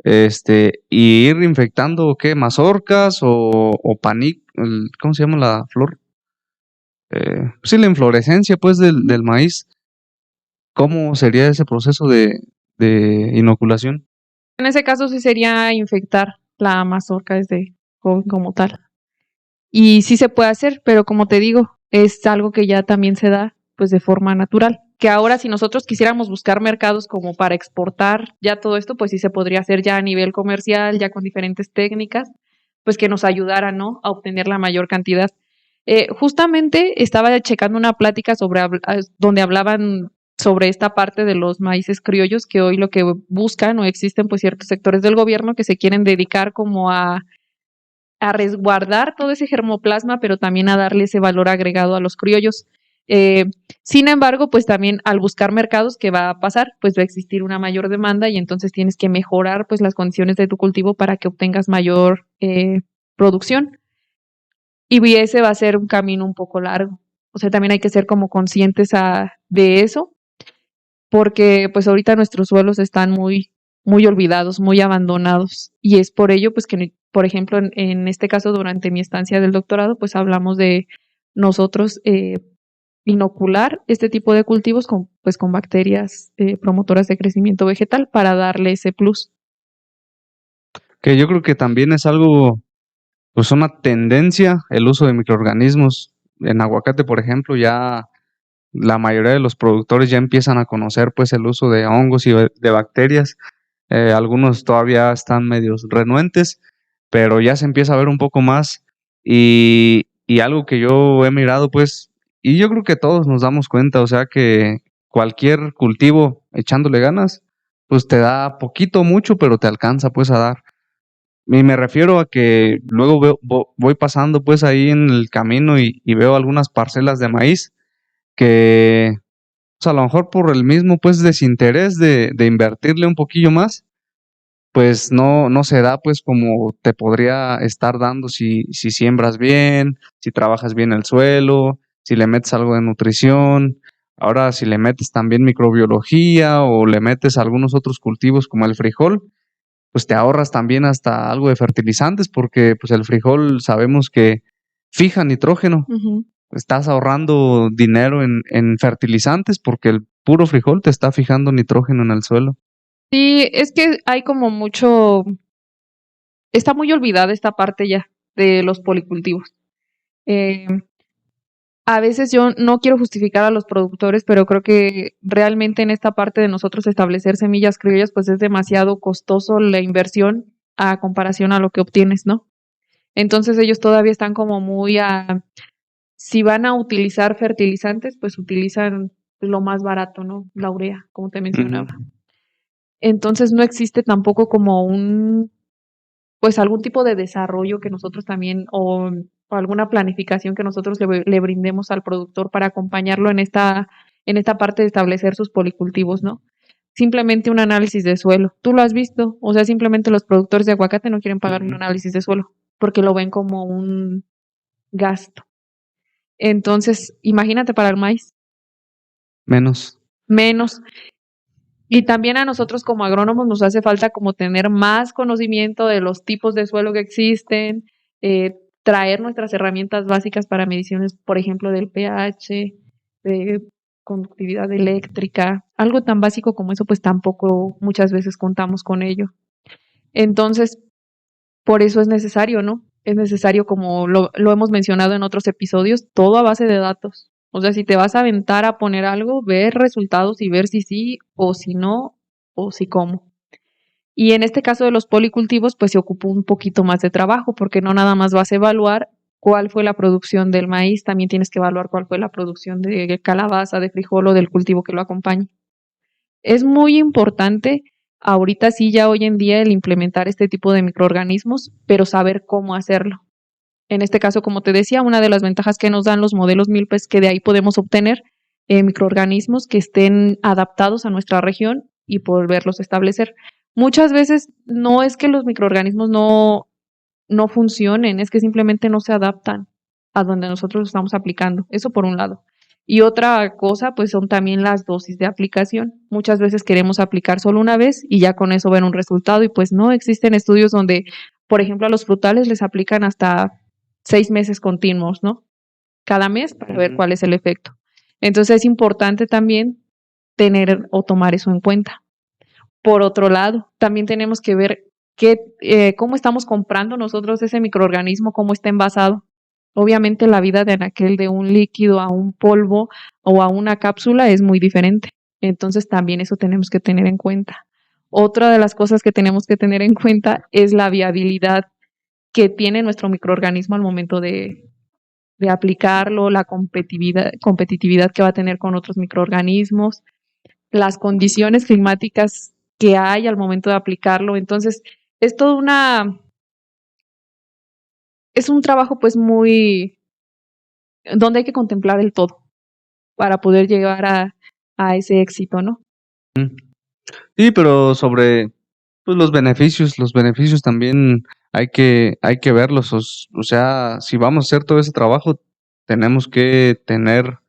Y ir infectando, ¿qué? Mazorcas o ¿cómo se llama la flor? Sí, la inflorescencia, pues, del maíz. ¿cómo sería ese proceso de inoculación? En ese caso sí sería infectar la mazorca desde joven como tal. Y sí se puede hacer, pero como te digo, es algo que ya también se da pues de forma natural. Que ahora si nosotros quisiéramos buscar mercados como para exportar ya todo esto, pues sí se podría hacer ya a nivel comercial, ya con diferentes técnicas, pues que nos ayudaran, ¿no? A obtener la mayor cantidad. Justamente estaba checando una plática sobre donde hablaban sobre esta parte de los maíces criollos, que hoy lo que buscan o existen pues ciertos sectores del gobierno que se quieren dedicar como a resguardar todo ese germoplasma, pero también a darle ese valor agregado a los criollos. Eh, Sin embargo, pues también al buscar mercados, ¿qué va a pasar? Pues va a existir una mayor demanda y entonces tienes que mejorar pues las condiciones de tu cultivo para que obtengas mayor producción. Y ese va a ser un camino un poco largo. O sea, también hay que ser como conscientes de eso, porque pues ahorita nuestros suelos están muy olvidados, muy abandonados. Y es por ello, pues que, por ejemplo, en este caso, durante mi estancia del doctorado, pues hablamos de nosotros inocular este tipo de cultivos pues, con bacterias promotoras de crecimiento vegetal para darle ese plus. Que yo creo que también es algo, pues una tendencia el uso de microorganismos. En aguacate, por ejemplo, ya la mayoría de los productores ya empiezan a conocer pues el uso de hongos y de bacterias. Algunos todavía están medios renuentes, pero ya se empieza a ver un poco más y algo que yo he mirado pues, y yo creo que todos nos damos cuenta, o sea que cualquier cultivo echándole ganas, pues te da poquito o mucho, pero te alcanza pues a dar. Y me refiero a que luego voy pasando pues ahí en el camino y veo algunas parcelas de maíz que, o sea, a lo mejor por el mismo pues desinterés de invertirle un poquillo más, pues no se da pues como te podría estar dando si siembras bien, si trabajas bien el suelo, si le metes algo de nutrición. Ahora, si le metes también microbiología o le metes algunos otros cultivos como el frijol, pues te ahorras también hasta algo de fertilizantes, porque pues el frijol sabemos que fija nitrógeno. Ujú. Estás ahorrando dinero en fertilizantes porque el puro frijol te está fijando nitrógeno en el suelo. Sí, es que hay como mucho, está muy olvidada esta parte ya de los policultivos. Eh, a veces yo no quiero justificar a los productores, pero creo que realmente en esta parte de nosotros establecer semillas criollas, pues es demasiado costoso la inversión a comparación a lo que obtienes, ¿no? Entonces ellos todavía están como si van a utilizar fertilizantes, pues utilizan lo más barato, ¿no? La urea, como te Ujú. mencionaba. Entonces no existe tampoco como pues algún tipo de desarrollo que nosotros también o alguna planificación que nosotros le brindemos al productor para acompañarlo en esta parte de establecer sus policultivos, ¿no? Simplemente un análisis de suelo. Tú lo has visto, o sea, simplemente los productores de aguacate no quieren pagar un Ujú. análisis de suelo porque lo ven como un gasto. Entonces, imagínate para el maíz, Menos. menos. Y también a nosotros como agrónomos nos hace falta como tener más conocimiento de los tipos de suelo que existen, traer nuestras herramientas básicas para mediciones, por ejemplo, del pH, de conductividad eléctrica, algo tan básico como eso, pues tampoco muchas veces contamos con ello. Entonces, por eso es necesario, ¿no? Es necesario, como lo hemos mencionado en otros episodios, todo a base de datos. O sea, si te vas a aventar a poner algo, ver resultados y ver si sí o si no o si cómo. Y en este caso de los policultivos, pues se ocupó un poquito más de trabajo, porque no nada más vas a evaluar cuál fue la producción del maíz, también tienes que evaluar cuál fue la producción de calabaza, de frijol o del cultivo que lo acompañe. Es muy importante ahorita sí, ya hoy en día, el implementar este tipo de microorganismos, pero saber cómo hacerlo. En este caso, como te decía, una de las ventajas que nos dan los modelos MILP es que de ahí podemos obtener microorganismos que estén adaptados a nuestra región y volverlos a establecer. Muchas veces no es que los microorganismos no funcionen, es que simplemente no se adaptan a donde nosotros los estamos aplicando. Eso por un lado. Y otra cosa, pues son también las dosis de aplicación. Muchas veces queremos aplicar solo una vez y ya con eso ver un resultado y pues no existen estudios donde, por ejemplo, a los frutales les aplican hasta 6 meses continuos, ¿no? Cada mes para ver Ujú. cuál es el efecto. Entonces es importante también tener o tomar eso en cuenta. Por otro lado, también tenemos que ver cómo estamos comprando nosotros ese microorganismo, cómo está envasado. Obviamente la vida de anaquel de un líquido a un polvo o a una cápsula es muy diferente. Entonces también eso tenemos que tener en cuenta. Otra de las cosas que tenemos que tener en cuenta es la viabilidad que tiene nuestro microorganismo al momento de aplicarlo, la competitividad que va a tener con otros microorganismos, las condiciones climáticas que hay al momento de aplicarlo. Entonces, es todo es un trabajo pues muy, donde hay que contemplar el todo para poder llegar a ese éxito, ¿no? Sí, pero sobre pues, los beneficios también hay que verlos. O sea, si vamos a hacer todo ese trabajo, tenemos que tener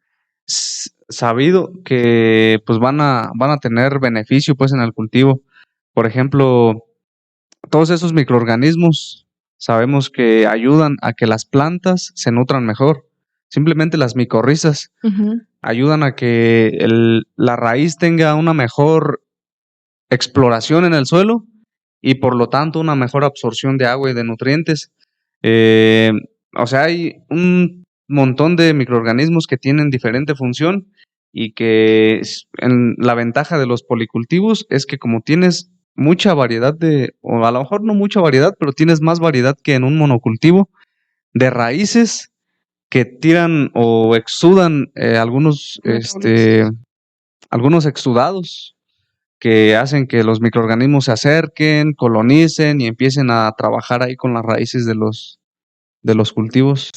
sabido que pues van a tener beneficio pues en el cultivo. Por ejemplo, todos esos microorganismos sabemos que ayudan a que las plantas se nutran mejor. Simplemente las micorrizas Ujú. ayudan a que la raíz tenga una mejor exploración en el suelo y por lo tanto una mejor absorción de agua y de nutrientes. Eh, o sea, hay un montón de microorganismos que tienen diferente función y que la ventaja de los policultivos es que como tienes mucha variedad o a lo mejor no mucha variedad, pero tienes más variedad que en un monocultivo de raíces que tiran o exudan Metabolitos. algunos exudados que hacen que los microorganismos se acerquen, colonicen y empiecen a trabajar ahí con las raíces de los cultivos.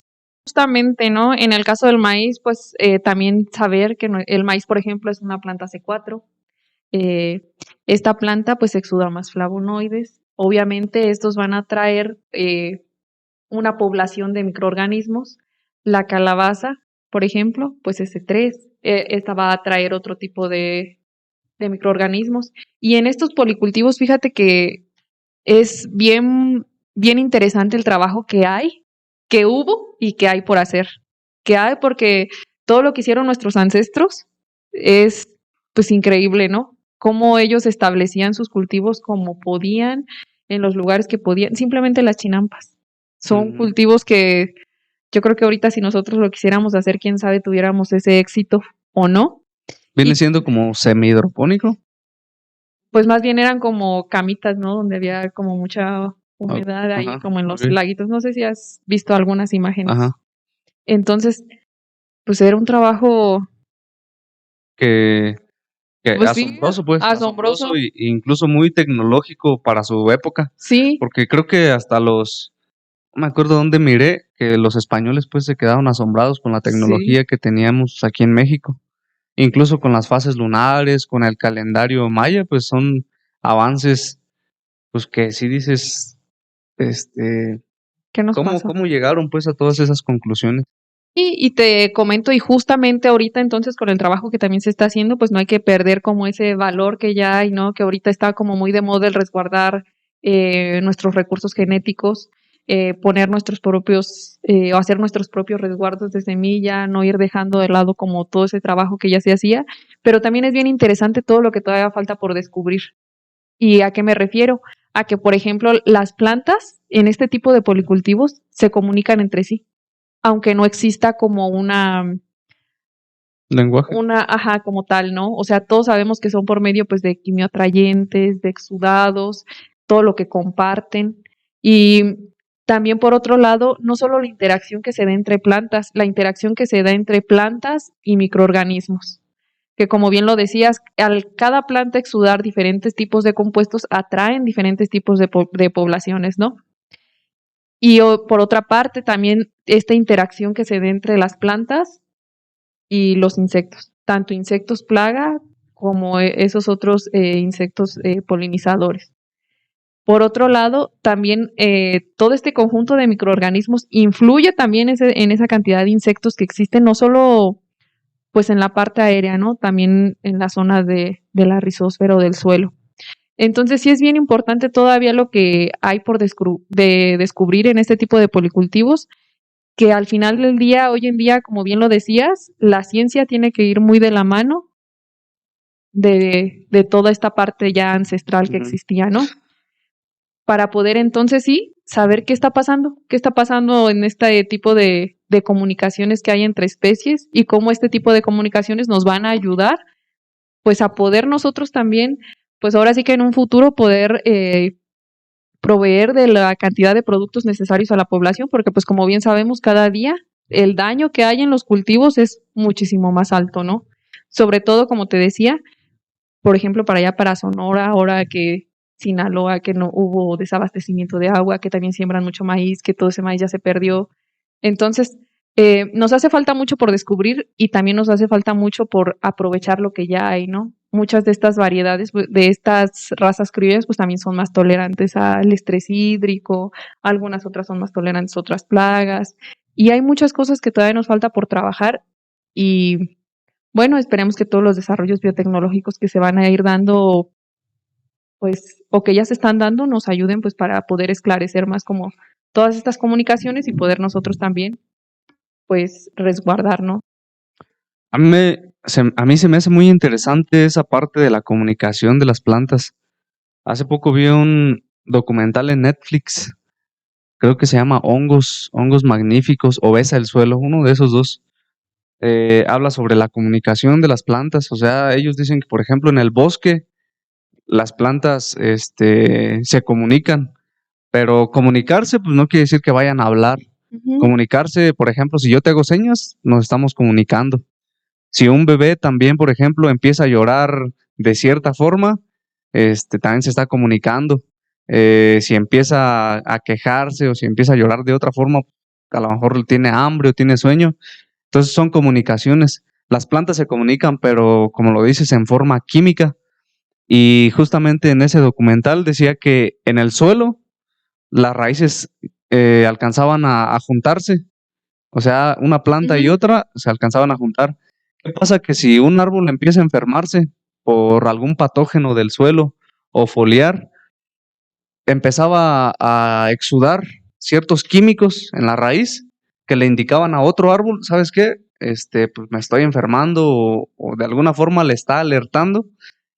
Justamente, ¿no? En el caso del maíz, pues también saber que el maíz, por ejemplo, es una planta C4. Esta planta pues exuda más flavonoides. Obviamente estos van a traer una población de microorganismos. La calabaza, por ejemplo, pues S3, esta va a traer otro tipo de microorganismos. Y en estos policultivos, fíjate que es bien interesante el trabajo que hay, que hubo y que hay por hacer. Que hay porque todo lo que hicieron nuestros ancestros es pues increíble, ¿no? Cómo ellos establecían sus cultivos como podían, en los lugares que podían, simplemente las chinampas. Son Ujú. cultivos que yo creo que ahorita si nosotros lo quisiéramos hacer, quién sabe, tuviéramos ese éxito o no. Viene Y siendo como semi-hidropónico. pues más bien eran como camitas, ¿no? Donde había como mucha humedad ahí, Ajá, como en ok, los laguitos. No sé si has visto algunas imágenes. ajá. Entonces, pues era un trabajo, Que, que pues sí, asombroso, pues, asombroso asombroso. y incluso muy tecnológico para su época, Sí, porque creo que hasta no me acuerdo dónde miré, que los españoles pues se quedaron asombrados con la sí. tecnología que teníamos aquí en México. Incluso con las fases lunares, con el calendario maya, pues son avances, pues que sí dices, este, ¿Qué nos pasó? cómo llegaron pues a todas esas conclusiones? Y te comento, y justamente ahorita entonces con el trabajo que también se está haciendo, pues no hay que perder como ese valor que ya hay, ¿no? Que ahorita está como muy de moda el resguardar nuestros recursos genéticos, poner nuestros propios, o hacer nuestros propios resguardos de semilla, no ir dejando de lado como todo ese trabajo que ya se hacía, pero también es bien interesante todo lo que todavía falta por descubrir. ¿Y a qué me refiero? A que, por ejemplo, las plantas en este tipo de policultivos se comunican entre sí aunque no exista como Lenguaje. ajá, como tal, ¿no? O sea, todos sabemos que son por medio, pues, de quimioatrayentes, de exudados, todo lo que comparten. Y también, por otro lado, no solo la interacción que se da entre plantas, la interacción que se da entre plantas y microorganismos, que como bien lo decías, al cada planta exudar diferentes tipos de compuestos, atraen diferentes tipos de poblaciones, ¿no? Y por otra parte, también esta interacción que se da entre las plantas y los insectos, tanto insectos plaga como esos otros insectos polinizadores. Por otro lado, también todo este conjunto de microorganismos influye también en esa cantidad de insectos que existen, no solo pues en la parte aérea, ¿no? También en la zona de la rizósfera o del suelo. Entonces sí es bien importante todavía lo que hay por descubrir en este tipo de policultivos, que al final del día, hoy en día, como bien lo decías, la ciencia tiene que ir muy de la mano de toda esta parte ya ancestral que Ujú. existía, ¿no? Para poder entonces sí saber qué está pasando en este tipo de comunicaciones que hay entre especies y cómo este tipo de comunicaciones nos van a ayudar pues a poder nosotros también, pues ahora sí que en un futuro poder proveer de la cantidad de productos necesarios a la población, porque pues como bien sabemos, cada día el daño que hay en los cultivos es muchísimo más alto, ¿no? Sobre todo, como te decía, por ejemplo, para allá, para Sonora, ahora que Sinaloa, que no hubo desabastecimiento de agua, que también siembran mucho maíz, que todo ese maíz ya se perdió. Entonces, nos hace falta mucho por descubrir y también nos hace falta mucho por aprovechar lo que ya hay, ¿no? Muchas de estas variedades, de estas razas criollas, pues también son más tolerantes al estrés hídrico, algunas otras son más tolerantes a otras plagas, y hay muchas cosas que todavía nos falta por trabajar y bueno, esperemos que todos los desarrollos biotecnológicos que se van a ir dando, pues, o que ya se están dando, nos ayuden, pues, para poder esclarecer más como todas estas comunicaciones y poder nosotros también, pues, resguardar, ¿no? A mí se me hace muy interesante esa parte de la comunicación de las plantas. Hace poco vi un documental en Netflix, creo que se llama Hongos Magníficos o Besa el Suelo, uno de esos dos. Habla sobre la comunicación de las plantas. O sea, ellos dicen que, por ejemplo, en el bosque las plantas se comunican, pero comunicarse pues no quiere decir que vayan a hablar. Ujú, Comunicarse, por ejemplo, si yo te hago señas, nos estamos comunicando. Si un bebé también, por ejemplo, empieza a llorar de cierta forma, también se está comunicando. Si empieza a quejarse o si empieza a llorar de otra forma, a lo mejor tiene hambre o tiene sueño. Entonces son comunicaciones. Las plantas se comunican, pero como lo dices, en forma química. Y justamente en ese documental decía que en el suelo las raíces alcanzaban a juntarse. O sea, una planta y ujú, otra se alcanzaban a juntar. ¿Qué pasa? Que si un árbol empieza a enfermarse por algún patógeno del suelo o foliar, empezaba a exudar ciertos químicos en la raíz que le indicaban a otro árbol, ¿sabes qué? Pues me estoy enfermando o de alguna forma le está alertando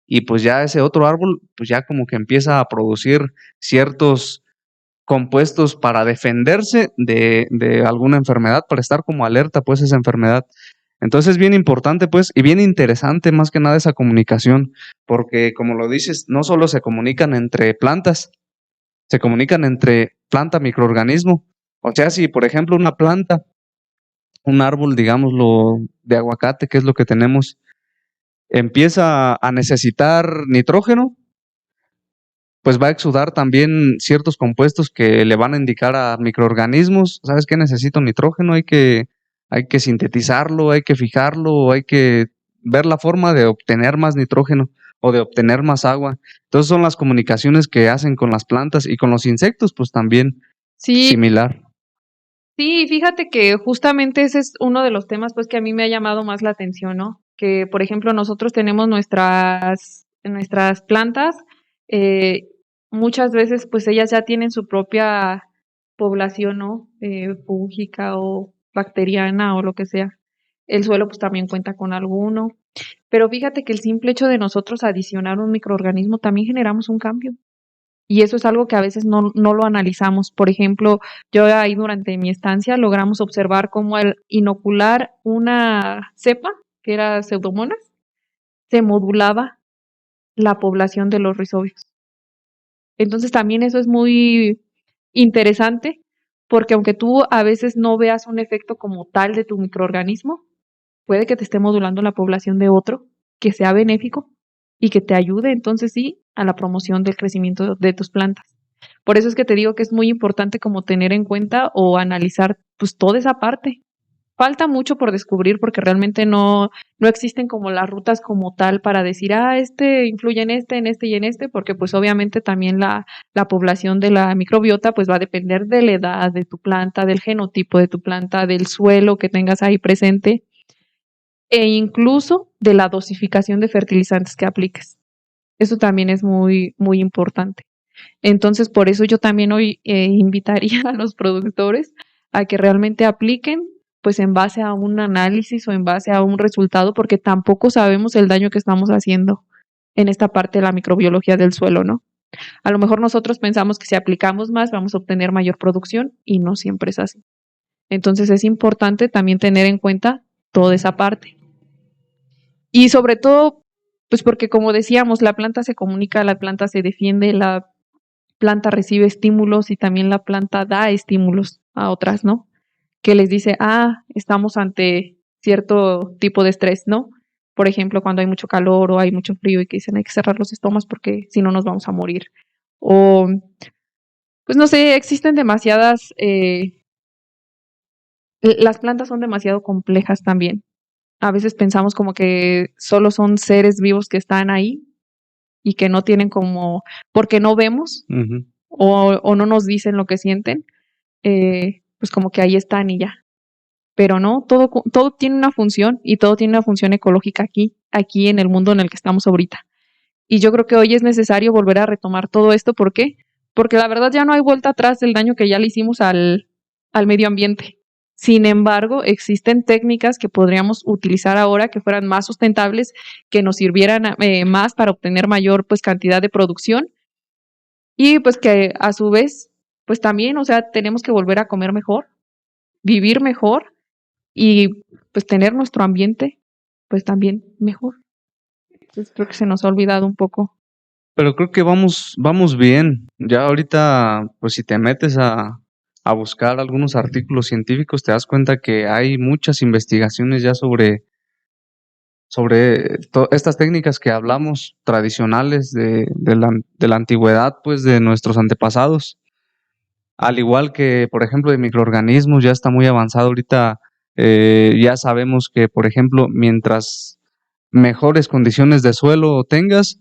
y pues ya ese otro árbol, pues ya como que empieza a producir ciertos compuestos para defenderse de alguna enfermedad, para estar como alerta, pues, esa enfermedad. Entonces, es bien importante, pues, y bien interesante más que nada esa comunicación, porque como lo dices, no solo se comunican entre plantas, se comunican entre planta, microorganismo. O sea, si por ejemplo una planta, un árbol, digámoslo, de aguacate, que es lo que tenemos, empieza a necesitar nitrógeno, pues va a exudar también ciertos compuestos que le van a indicar a microorganismos, ¿sabes qué? Necesito nitrógeno, hay que sintetizarlo, hay que fijarlo, hay que ver la forma de obtener más nitrógeno o de obtener más agua. Entonces son las comunicaciones que hacen con las plantas y con los insectos, pues también sí, similar. sí, fíjate que justamente ese es uno de los temas, pues, que a mí me ha llamado más la atención, ¿no? Que, por ejemplo, nosotros tenemos nuestras plantas, eh, muchas veces, pues, ellas ya tienen su propia población, ¿no? Fúngica o bacteriana o lo que sea. El suelo, pues, también cuenta con alguno. Pero fíjate que el simple hecho de nosotros adicionar un microorganismo también generamos un cambio. Y eso es algo que a veces no lo analizamos. Por ejemplo, yo ahí durante mi estancia logramos observar cómo al inocular una cepa, que era Pseudomonas, se modulaba la población de los rizobios. Entonces también eso es muy interesante, porque aunque tú a veces no veas un efecto como tal de tu microorganismo, puede que te esté modulando la población de otro que sea benéfico y que te ayude entonces sí a la promoción del crecimiento de tus plantas. Por eso es que te digo que es muy importante como tener en cuenta o analizar pues toda esa parte. Falta mucho por descubrir porque realmente no existen como las rutas como tal para decir, este influye en este y en este, porque pues obviamente también la población de la microbiota pues va a depender de la edad de tu planta, del genotipo de tu planta, del suelo que tengas ahí presente e incluso de la dosificación de fertilizantes que apliques. Eso también es muy, muy importante. Entonces, por eso yo también hoy invitaría a los productores a que realmente apliquen pues en base a un análisis o en base a un resultado, porque tampoco sabemos el daño que estamos haciendo en esta parte de la microbiología del suelo, ¿no? A lo mejor nosotros pensamos que si aplicamos más vamos a obtener mayor producción y no siempre es así. Entonces es importante también tener en cuenta toda esa parte. Y sobre todo, pues porque como decíamos, la planta se comunica, la planta se defiende, la planta recibe estímulos y también la planta da estímulos a otras, ¿no? Que les dice, estamos ante cierto tipo de estrés, ¿no? Por ejemplo, cuando hay mucho calor o hay mucho frío y que dicen hay que cerrar los estómagos porque si no nos vamos a morir. O, pues no sé, existen demasiadas, las plantas son demasiado complejas también. A veces pensamos como que solo son seres vivos que están ahí y que no tienen como, porque no vemos Ujú. o no nos dicen lo que sienten, pues como que ahí están y ya. Pero no, todo tiene una función y todo tiene una función ecológica aquí en el mundo en el que estamos ahorita. Y yo creo que hoy es necesario volver a retomar todo esto. ¿Por qué? Porque la verdad ya no hay vuelta atrás del daño que ya le hicimos al medio ambiente. Sin embargo, existen técnicas que podríamos utilizar ahora que fueran más sustentables, que nos sirvieran más para obtener mayor pues cantidad de producción y pues que a su vez pues también, o sea, tenemos que volver a comer mejor, vivir mejor y pues tener nuestro ambiente pues también mejor. Entonces creo que se nos ha olvidado un poco. Pero creo que vamos bien. Ya ahorita, pues si te metes a buscar algunos artículos científicos, te das cuenta que hay muchas investigaciones ya sobre estas técnicas que hablamos tradicionales de la antigüedad, pues de nuestros antepasados. Al igual que, por ejemplo, de microorganismos, ya está muy avanzado ahorita. Ya sabemos que, por ejemplo, mientras mejores condiciones de suelo tengas,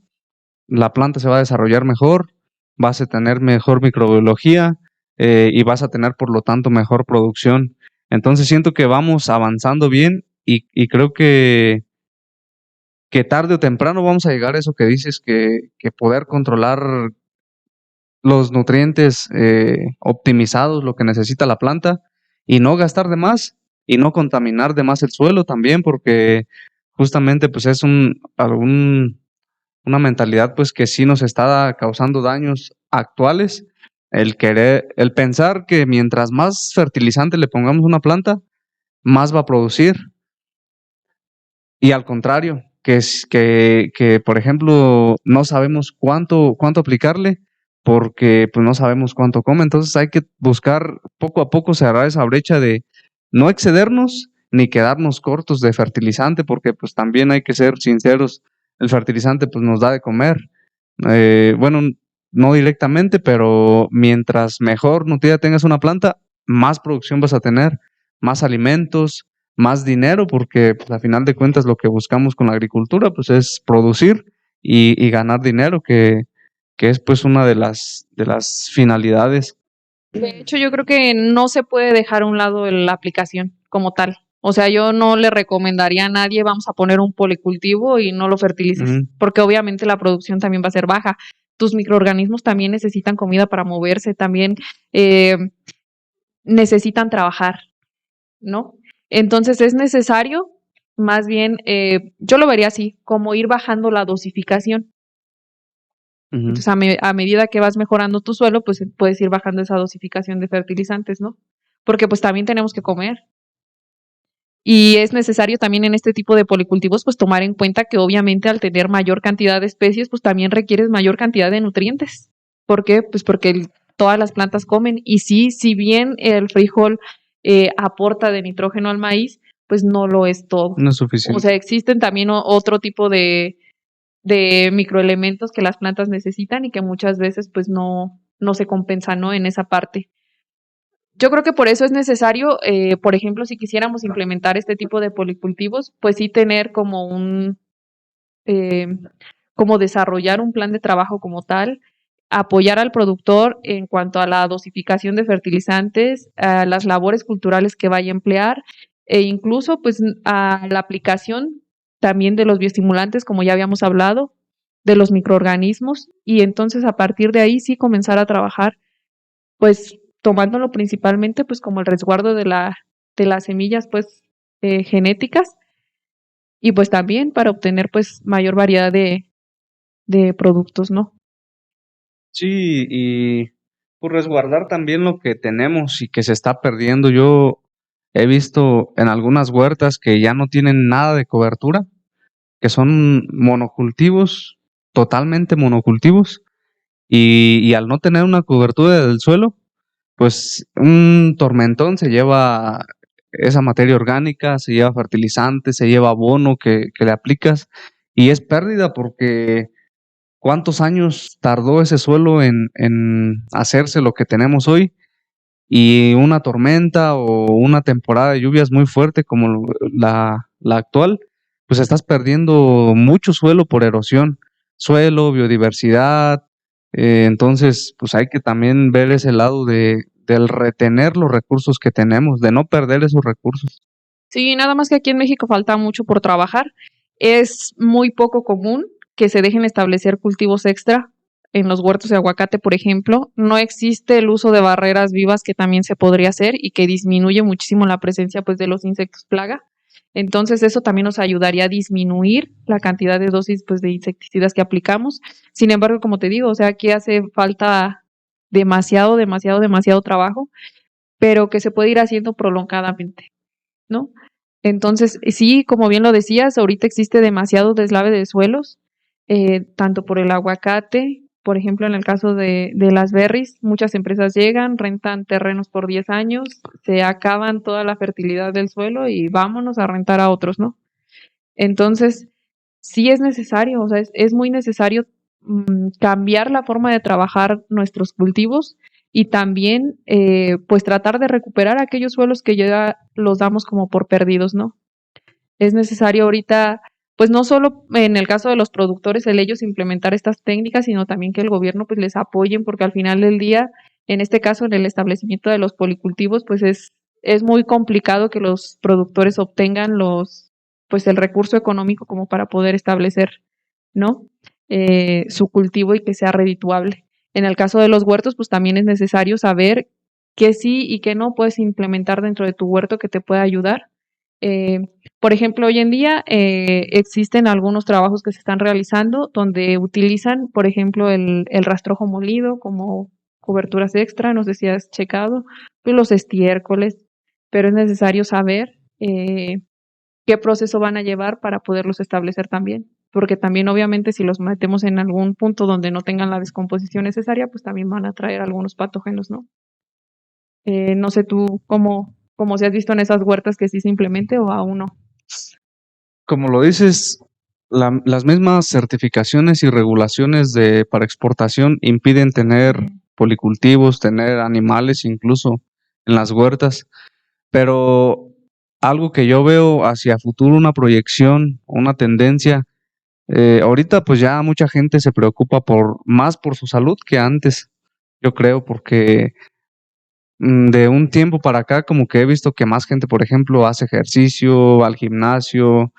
la planta se va a desarrollar mejor, vas a tener mejor microbiología y vas a tener, por lo tanto, mejor producción. Entonces siento que vamos avanzando bien y creo que tarde o temprano vamos a llegar a eso que dices, que poder controlar los nutrientes optimizados, lo que necesita la planta, y no gastar de más y no contaminar de más el suelo también, porque justamente pues es una mentalidad pues que sí nos está causando daños actuales, el pensar que mientras más fertilizante le pongamos a una planta, más va a producir, y al contrario, que por ejemplo, no sabemos cuánto aplicarle porque pues no sabemos cuánto come. Entonces hay que buscar poco a poco cerrar esa brecha de no excedernos ni quedarnos cortos de fertilizante, porque pues también hay que ser sinceros, el fertilizante pues nos da de comer. Bueno, no directamente, pero mientras mejor nutrida tengas una planta, más producción vas a tener, más alimentos, más dinero, porque pues, a final de cuentas lo que buscamos con la agricultura pues es producir y ganar dinero, que es pues una de las finalidades. De hecho, yo creo que no se puede dejar a un lado la aplicación como tal. O sea, yo no le recomendaría a nadie, vamos a poner un policultivo y no lo fertilices, Ujú. porque obviamente la producción también va a ser baja. Tus microorganismos también necesitan comida para moverse, también eh, necesitan trabajar, ¿no? Entonces es necesario, más bien, yo lo vería así, como ir bajando la dosificación. Ujú. Entonces, a medida que vas mejorando tu suelo, pues puedes ir bajando esa dosificación de fertilizantes, ¿no? Porque pues también tenemos que comer. Y es necesario también en este tipo de policultivos, pues tomar en cuenta que obviamente al tener mayor cantidad de especies, pues también requieres mayor cantidad de nutrientes. ¿Por qué? Pues porque todas las plantas comen. Y sí, si bien el frijol aporta de nitrógeno al maíz, pues no lo es todo. No es O suficiente. sea, existen también otro tipo de microelementos que las plantas necesitan y que muchas veces pues no se compensan, ¿no? En esa parte. Yo creo que por eso es necesario, por ejemplo, si quisiéramos implementar este tipo de policultivos, pues sí tener eh, como desarrollar un plan de trabajo como tal, apoyar al productor en cuanto a la dosificación de fertilizantes, a las labores culturales que vaya a emplear e incluso pues a la aplicación también de los bioestimulantes, como ya habíamos hablado, de los microorganismos y entonces a partir de ahí sí comenzar a trabajar pues tomándolo principalmente pues como el resguardo de las semillas pues genéticas y pues también para obtener pues mayor variedad de productos, ¿no? Sí, y pues resguardar también lo que tenemos y que se está perdiendo. Yo he visto en algunas huertas que ya no tienen nada de cobertura, que son monocultivos, totalmente monocultivos, y al no tener una cobertura del suelo, pues un tormentón se lleva esa materia orgánica, se lleva fertilizante, se lleva abono que le aplicas, y es pérdida porque ¿cuántos años tardó ese suelo en hacerse lo que tenemos hoy? Y una tormenta o una temporada de lluvias muy fuerte como la actual, pues estás perdiendo mucho suelo por erosión, suelo, biodiversidad. Entonces, pues hay que también ver ese lado del retener los recursos que tenemos, de no perder esos recursos. Sí, nada más que aquí en México falta mucho por trabajar. Es muy poco común que se dejen establecer cultivos extra en los huertos de aguacate, por ejemplo. No existe el uso de barreras vivas que también se podría hacer y que disminuye muchísimo la presencia pues de los insectos plaga. Entonces eso también nos ayudaría a disminuir la cantidad de dosis pues de insecticidas que aplicamos. Sin embargo, como te digo, o sea, aquí hace falta demasiado trabajo, pero que se puede ir haciendo prolongadamente, ¿no? Entonces, sí, como bien lo decías, ahorita existe demasiado deslave de suelos, tanto por el aguacate, por ejemplo, en el caso de las berries, muchas empresas llegan, rentan terrenos por 10 años, se acaban toda la fertilidad del suelo y vámonos a rentar a otros, ¿no? Entonces, sí es necesario, o sea, es muy necesario cambiar la forma de trabajar nuestros cultivos y también, pues, tratar de recuperar aquellos suelos que ya los damos como por perdidos, ¿no? Es necesario ahorita, pues, no solo en el caso de los productores, el ellos implementar estas técnicas, sino también que el gobierno, pues, les apoyen, porque al final del día, en este caso, en el establecimiento de los policultivos, pues, es muy complicado que los productores obtengan pues, el recurso económico como para poder establecer, ¿no? Su cultivo y que sea redituable. En el caso de los huertos, pues también es necesario saber qué sí y qué no puedes implementar dentro de tu huerto que te pueda ayudar. Eh, por ejemplo, hoy en día existen algunos trabajos que se están realizando donde utilizan, por ejemplo, el rastrojo molido como coberturas extra, no sé si has checado, pues los estiércoles, pero es necesario saber qué proceso van a llevar para poderlos establecer también, porque también obviamente si los metemos en algún punto donde no tengan la descomposición necesaria, pues también van a traer algunos patógenos, ¿no? No sé tú cómo se has visto en esas huertas que sí se implemente o aún no. Como lo dices, las mismas certificaciones y regulaciones para exportación impiden tener policultivos, tener animales incluso en las huertas, pero algo que yo veo hacia futuro, una proyección, una tendencia, ahorita pues ya mucha gente se preocupa más por su salud que antes, yo creo, porque de un tiempo para acá, como que he visto que más gente, por ejemplo, hace ejercicio, va al gimnasio,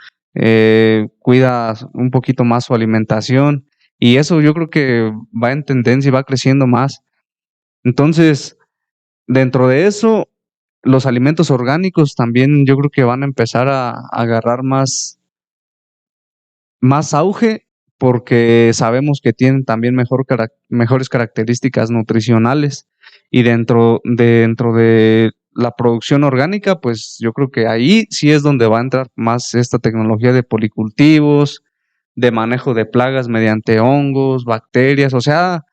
cuida un poquito más su alimentación, y eso yo creo que va en tendencia y va creciendo más. Entonces, dentro de eso, los alimentos orgánicos también yo creo que van a empezar a agarrar más auge porque sabemos que tienen también mejores características nutricionales y dentro de la producción orgánica, pues yo creo que ahí sí es donde va a entrar más esta tecnología de policultivos, de manejo de plagas mediante hongos, bacterias, o sea,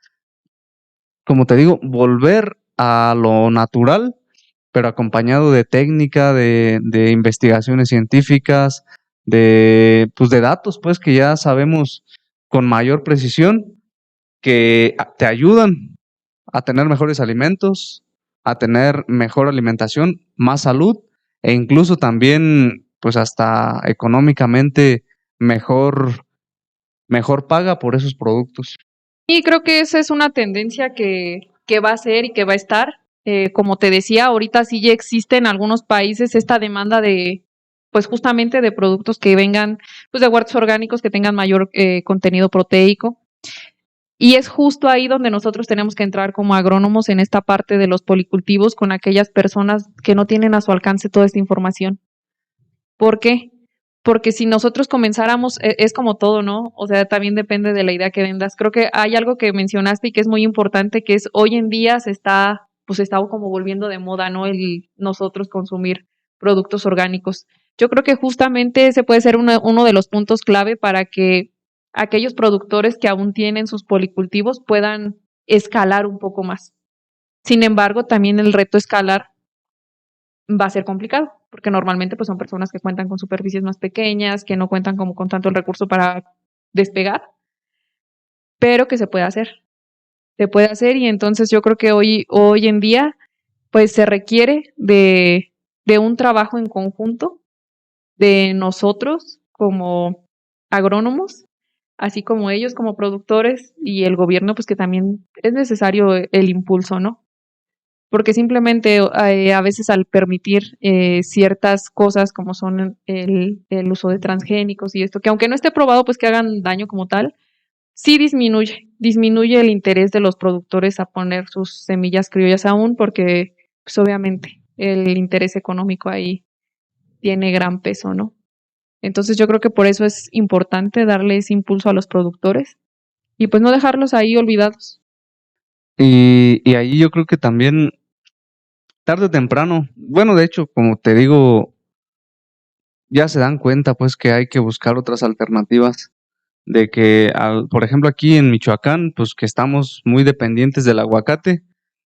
como te digo, volver a lo natural, pero acompañado de técnica, de investigaciones científicas, pues de datos, pues que ya sabemos con mayor precisión que te ayudan a tener mejores alimentos, a tener mejor alimentación, más salud e incluso también, pues hasta económicamente mejor, mejor paga por esos productos. Y creo que esa es una tendencia que va a ser y que va a estar. Como te decía, ahorita sí ya existe en algunos países esta demanda de, pues justamente de productos que vengan, pues de huertos orgánicos que tengan mayor contenido proteico. Y es justo ahí donde nosotros tenemos que entrar como agrónomos en esta parte de los policultivos con aquellas personas que no tienen a su alcance toda esta información. ¿Por qué? Porque si nosotros comenzáramos, es como todo, ¿no? O sea, también depende de la idea que vendas. Creo que hay algo que mencionaste y que es muy importante, que es hoy en día se está como volviendo de moda, ¿no? El nosotros consumir productos orgánicos. Yo creo que justamente ese puede ser uno de los puntos clave para que aquellos productores que aún tienen sus policultivos puedan escalar un poco más. Sin embargo, también el reto escalar va a ser complicado, porque normalmente pues son personas que cuentan con superficies más pequeñas, que no cuentan como con tanto el recurso para despegar, pero que se puede hacer. Se puede hacer y entonces yo creo que hoy en día pues se requiere de un trabajo en conjunto de nosotros como agrónomos, así como ellos como productores y el gobierno, pues que también es necesario el impulso, ¿no? Porque simplemente a veces al permitir ciertas cosas como son el uso de transgénicos y esto, que aunque no esté probado pues que hagan daño como tal, sí disminuye el interés de los productores a poner sus semillas criollas aún, porque pues obviamente el interés económico ahí tiene gran peso, ¿no? Entonces yo creo que por eso es importante darle ese impulso a los productores y pues no dejarlos ahí olvidados. Y ahí yo creo que también, tarde o temprano, bueno, de hecho, como te digo, ya se dan cuenta pues que hay que buscar otras alternativas, de que, por ejemplo, aquí en Michoacán, pues que estamos muy dependientes del aguacate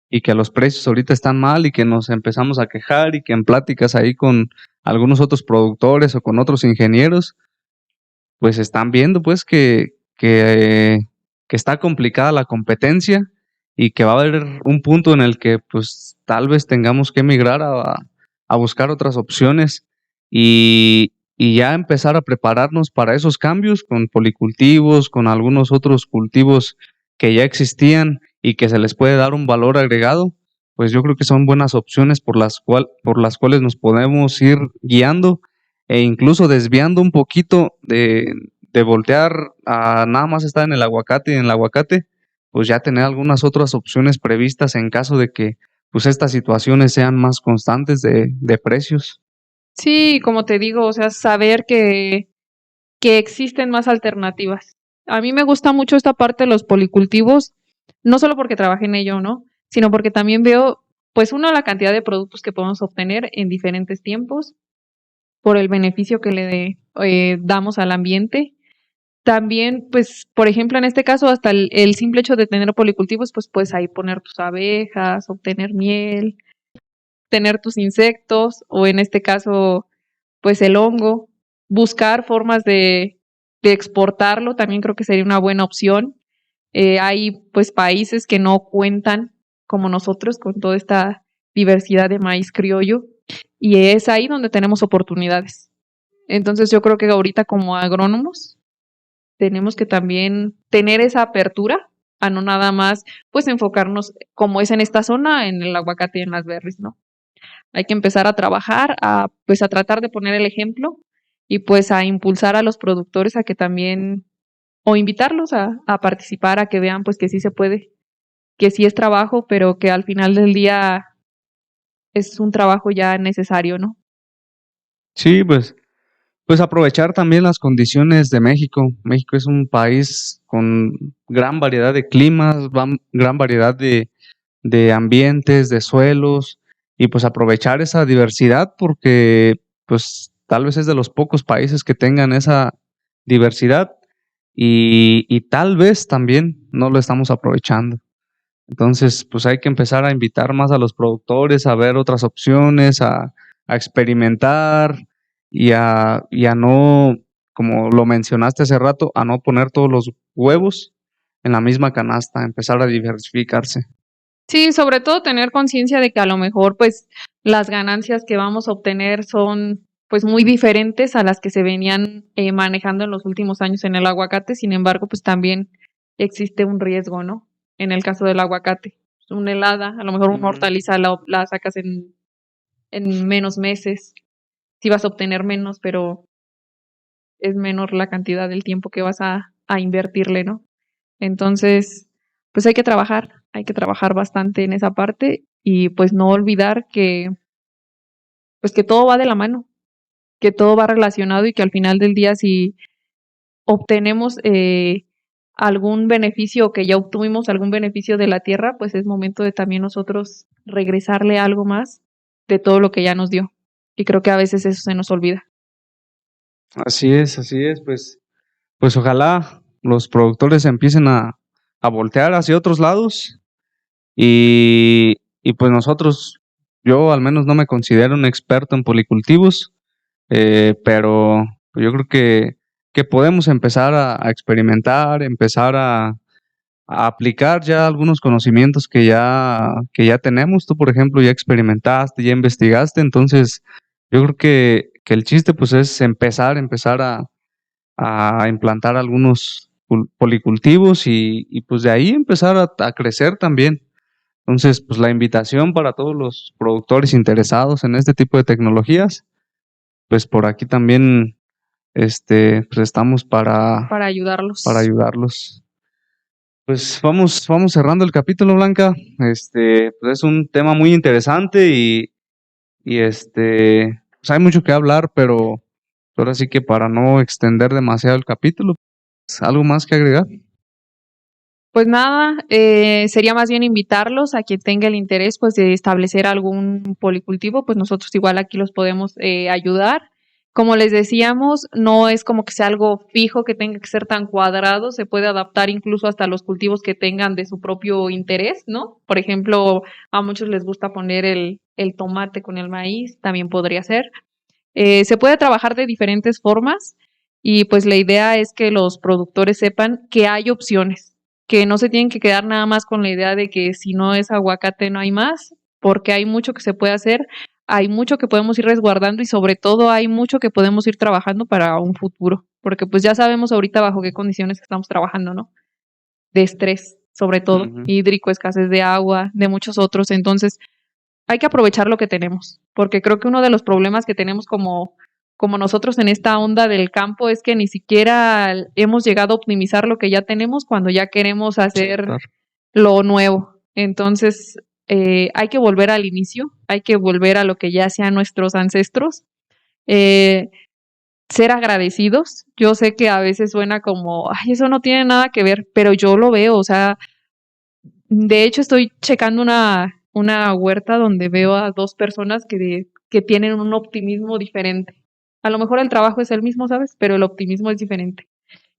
y que los precios ahorita están mal y que nos empezamos a quejar y que en pláticas ahí con algunos otros productores o con otros ingenieros, pues están viendo pues que está complicada la competencia y que va a haber un punto en el que pues tal vez tengamos que emigrar a buscar otras opciones y ya empezar a prepararnos para esos cambios con policultivos, con algunos otros cultivos que ya existían y que se les puede dar un valor agregado, pues yo creo que son buenas opciones por las cuales nos podemos ir guiando e incluso desviando un poquito de voltear a nada más estar en el aguacate y en el aguacate, pues ya tener algunas otras opciones previstas en caso de que pues estas situaciones sean más constantes de precios. Sí, como te digo, o sea, saber que existen más alternativas. A mí me gusta mucho esta parte de los policultivos, no solo porque trabajé en ello, ¿no? Sino porque también veo, pues, uno, la cantidad de productos que podemos obtener en diferentes tiempos, por el beneficio que le damos al ambiente. También, pues, por ejemplo, en este caso, hasta el simple hecho de tener policultivos, pues puedes ahí poner tus abejas, obtener miel, tener tus insectos, o en este caso, pues el hongo, buscar formas de exportarlo, también creo que sería una buena opción. Hay pues países que no cuentan como nosotros con toda esta diversidad de maíz criollo y es ahí donde tenemos oportunidades. Entonces yo creo que ahorita como agrónomos tenemos que también tener esa apertura a no nada más pues enfocarnos como es en esta zona en el aguacate y en las berries, ¿no? Hay que empezar a trabajar, pues a tratar de poner el ejemplo y pues a impulsar a los productores a que también, o invitarlos a participar, a que vean pues que sí se puede, que sí es trabajo, pero que al final del día es un trabajo ya necesario, ¿no? Sí, pues aprovechar también las condiciones de México. México es un país con gran variedad de climas, gran variedad de ambientes, de suelos, y pues aprovechar esa diversidad porque pues tal vez es de los pocos países que tengan esa diversidad y tal vez también no lo estamos aprovechando. Entonces, pues hay que empezar a invitar más a los productores, a ver otras opciones, a experimentar y a no, como lo mencionaste hace rato, a no poner todos los huevos en la misma canasta, empezar a diversificarse. Sí, sobre todo tener conciencia de que a lo mejor pues las ganancias que vamos a obtener son pues muy diferentes a las que se venían manejando en los últimos años en el aguacate, sin embargo pues también existe un riesgo, ¿no? En el caso del aguacate, una helada, a lo mejor una Ujú. hortaliza la sacas en menos meses, sí vas a obtener menos, pero es menor la cantidad del tiempo que vas a invertirle, ¿no? Entonces, pues hay que trabajar bastante en esa parte y pues no olvidar que pues que todo va de la mano, que todo va relacionado y que al final del día si obtenemos algún beneficio o que ya obtuvimos algún beneficio de la tierra, pues es momento de también nosotros regresarle algo más de todo lo que ya nos dio. Y creo que a veces eso se nos olvida. Así es, pues ojalá los productores empiecen a voltear hacia otros lados y pues nosotros, yo al menos no me considero un experto en policultivos, pero yo creo que podemos empezar a experimentar, empezar a aplicar ya algunos conocimientos que ya tenemos. Tú, por ejemplo, ya experimentaste, ya investigaste, entonces yo creo que el chiste pues es empezar a implantar algunos policultivos y pues de ahí empezar a crecer también. Entonces, pues la invitación para todos los productores interesados en este tipo de tecnologías, pues por aquí también pues estamos Para para ayudarlos. ayudarlos. Pues vamos cerrando el capítulo, Blanca. Pues es un tema muy interesante y pues hay mucho que hablar, pero ahora sí que para no extender demasiado el capítulo, pues, ¿algo más que agregar? Pues nada, sería más bien invitarlos a quien tenga el interés pues de establecer algún policultivo, pues nosotros igual aquí los podemos ayudar. Como les decíamos, no es como que sea algo fijo que tenga que ser tan cuadrado, se puede adaptar incluso hasta los cultivos que tengan de su propio interés, ¿no? Por ejemplo, a muchos les gusta poner el tomate con el maíz, también podría ser. Se puede trabajar de diferentes formas y pues la idea es que los productores sepan que hay opciones, que no se tienen que quedar nada más con la idea de que si no es aguacate no hay más, porque hay mucho que se puede hacer, hay mucho que podemos ir resguardando y sobre todo hay mucho que podemos ir trabajando para un futuro, porque pues ya sabemos ahorita bajo qué condiciones estamos trabajando, ¿no? De estrés, sobre todo, Ujú. hídrico, escasez de agua, de muchos otros, entonces hay que aprovechar lo que tenemos, porque creo que uno de los problemas que tenemos como nosotros en esta onda del campo es que ni siquiera hemos llegado a optimizar lo que ya tenemos cuando ya queremos Sí, hacer claro. lo nuevo. Entonces, hay que volver al inicio, hay que volver a lo que ya hacían nuestros ancestros, eh, ser agradecidos. Yo sé que a veces suena como, ay, eso no tiene nada que ver, pero yo lo veo, o sea, de hecho, estoy checando una huerta donde veo a dos personas que tienen un optimismo diferente. A lo mejor el trabajo es el mismo, ¿sabes? Pero el optimismo es diferente.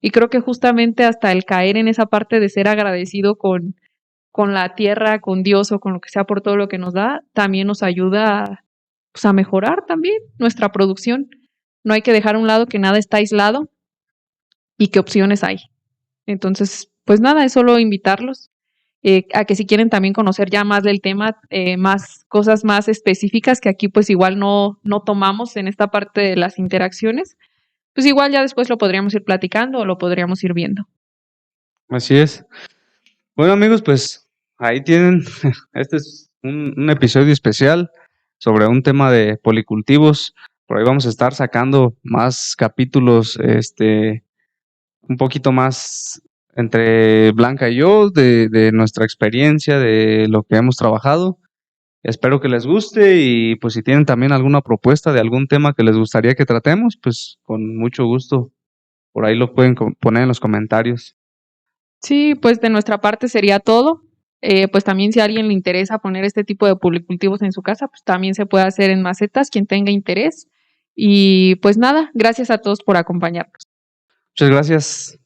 Y creo que justamente hasta el caer en esa parte de ser agradecido con la tierra, con Dios o con lo que sea por todo lo que nos da, también nos ayuda pues, a mejorar también nuestra producción. No hay que dejar a un lado que nada está aislado y qué opciones hay. Entonces, pues nada, es solo invitarlos a que si quieren también conocer ya más del tema, más cosas más específicas que aquí pues igual no tomamos en esta parte de las interacciones, pues igual ya después lo podríamos ir platicando o lo podríamos ir viendo. Así es. Bueno, amigos, pues ahí tienen, este es un episodio especial sobre un tema de policultivos. Por ahí vamos a estar sacando más capítulos, un poquito más entre Blanca y yo, de nuestra experiencia, de lo que hemos trabajado. Espero que les guste y pues si tienen también alguna propuesta de algún tema que les gustaría que tratemos, pues con mucho gusto, por ahí lo pueden poner en los comentarios. Sí, pues de nuestra parte sería todo. Pues también si a alguien le interesa poner este tipo de policultivos en su casa, pues también se puede hacer en macetas, quien tenga interés. Y pues nada, gracias a todos por acompañarnos. Muchas gracias.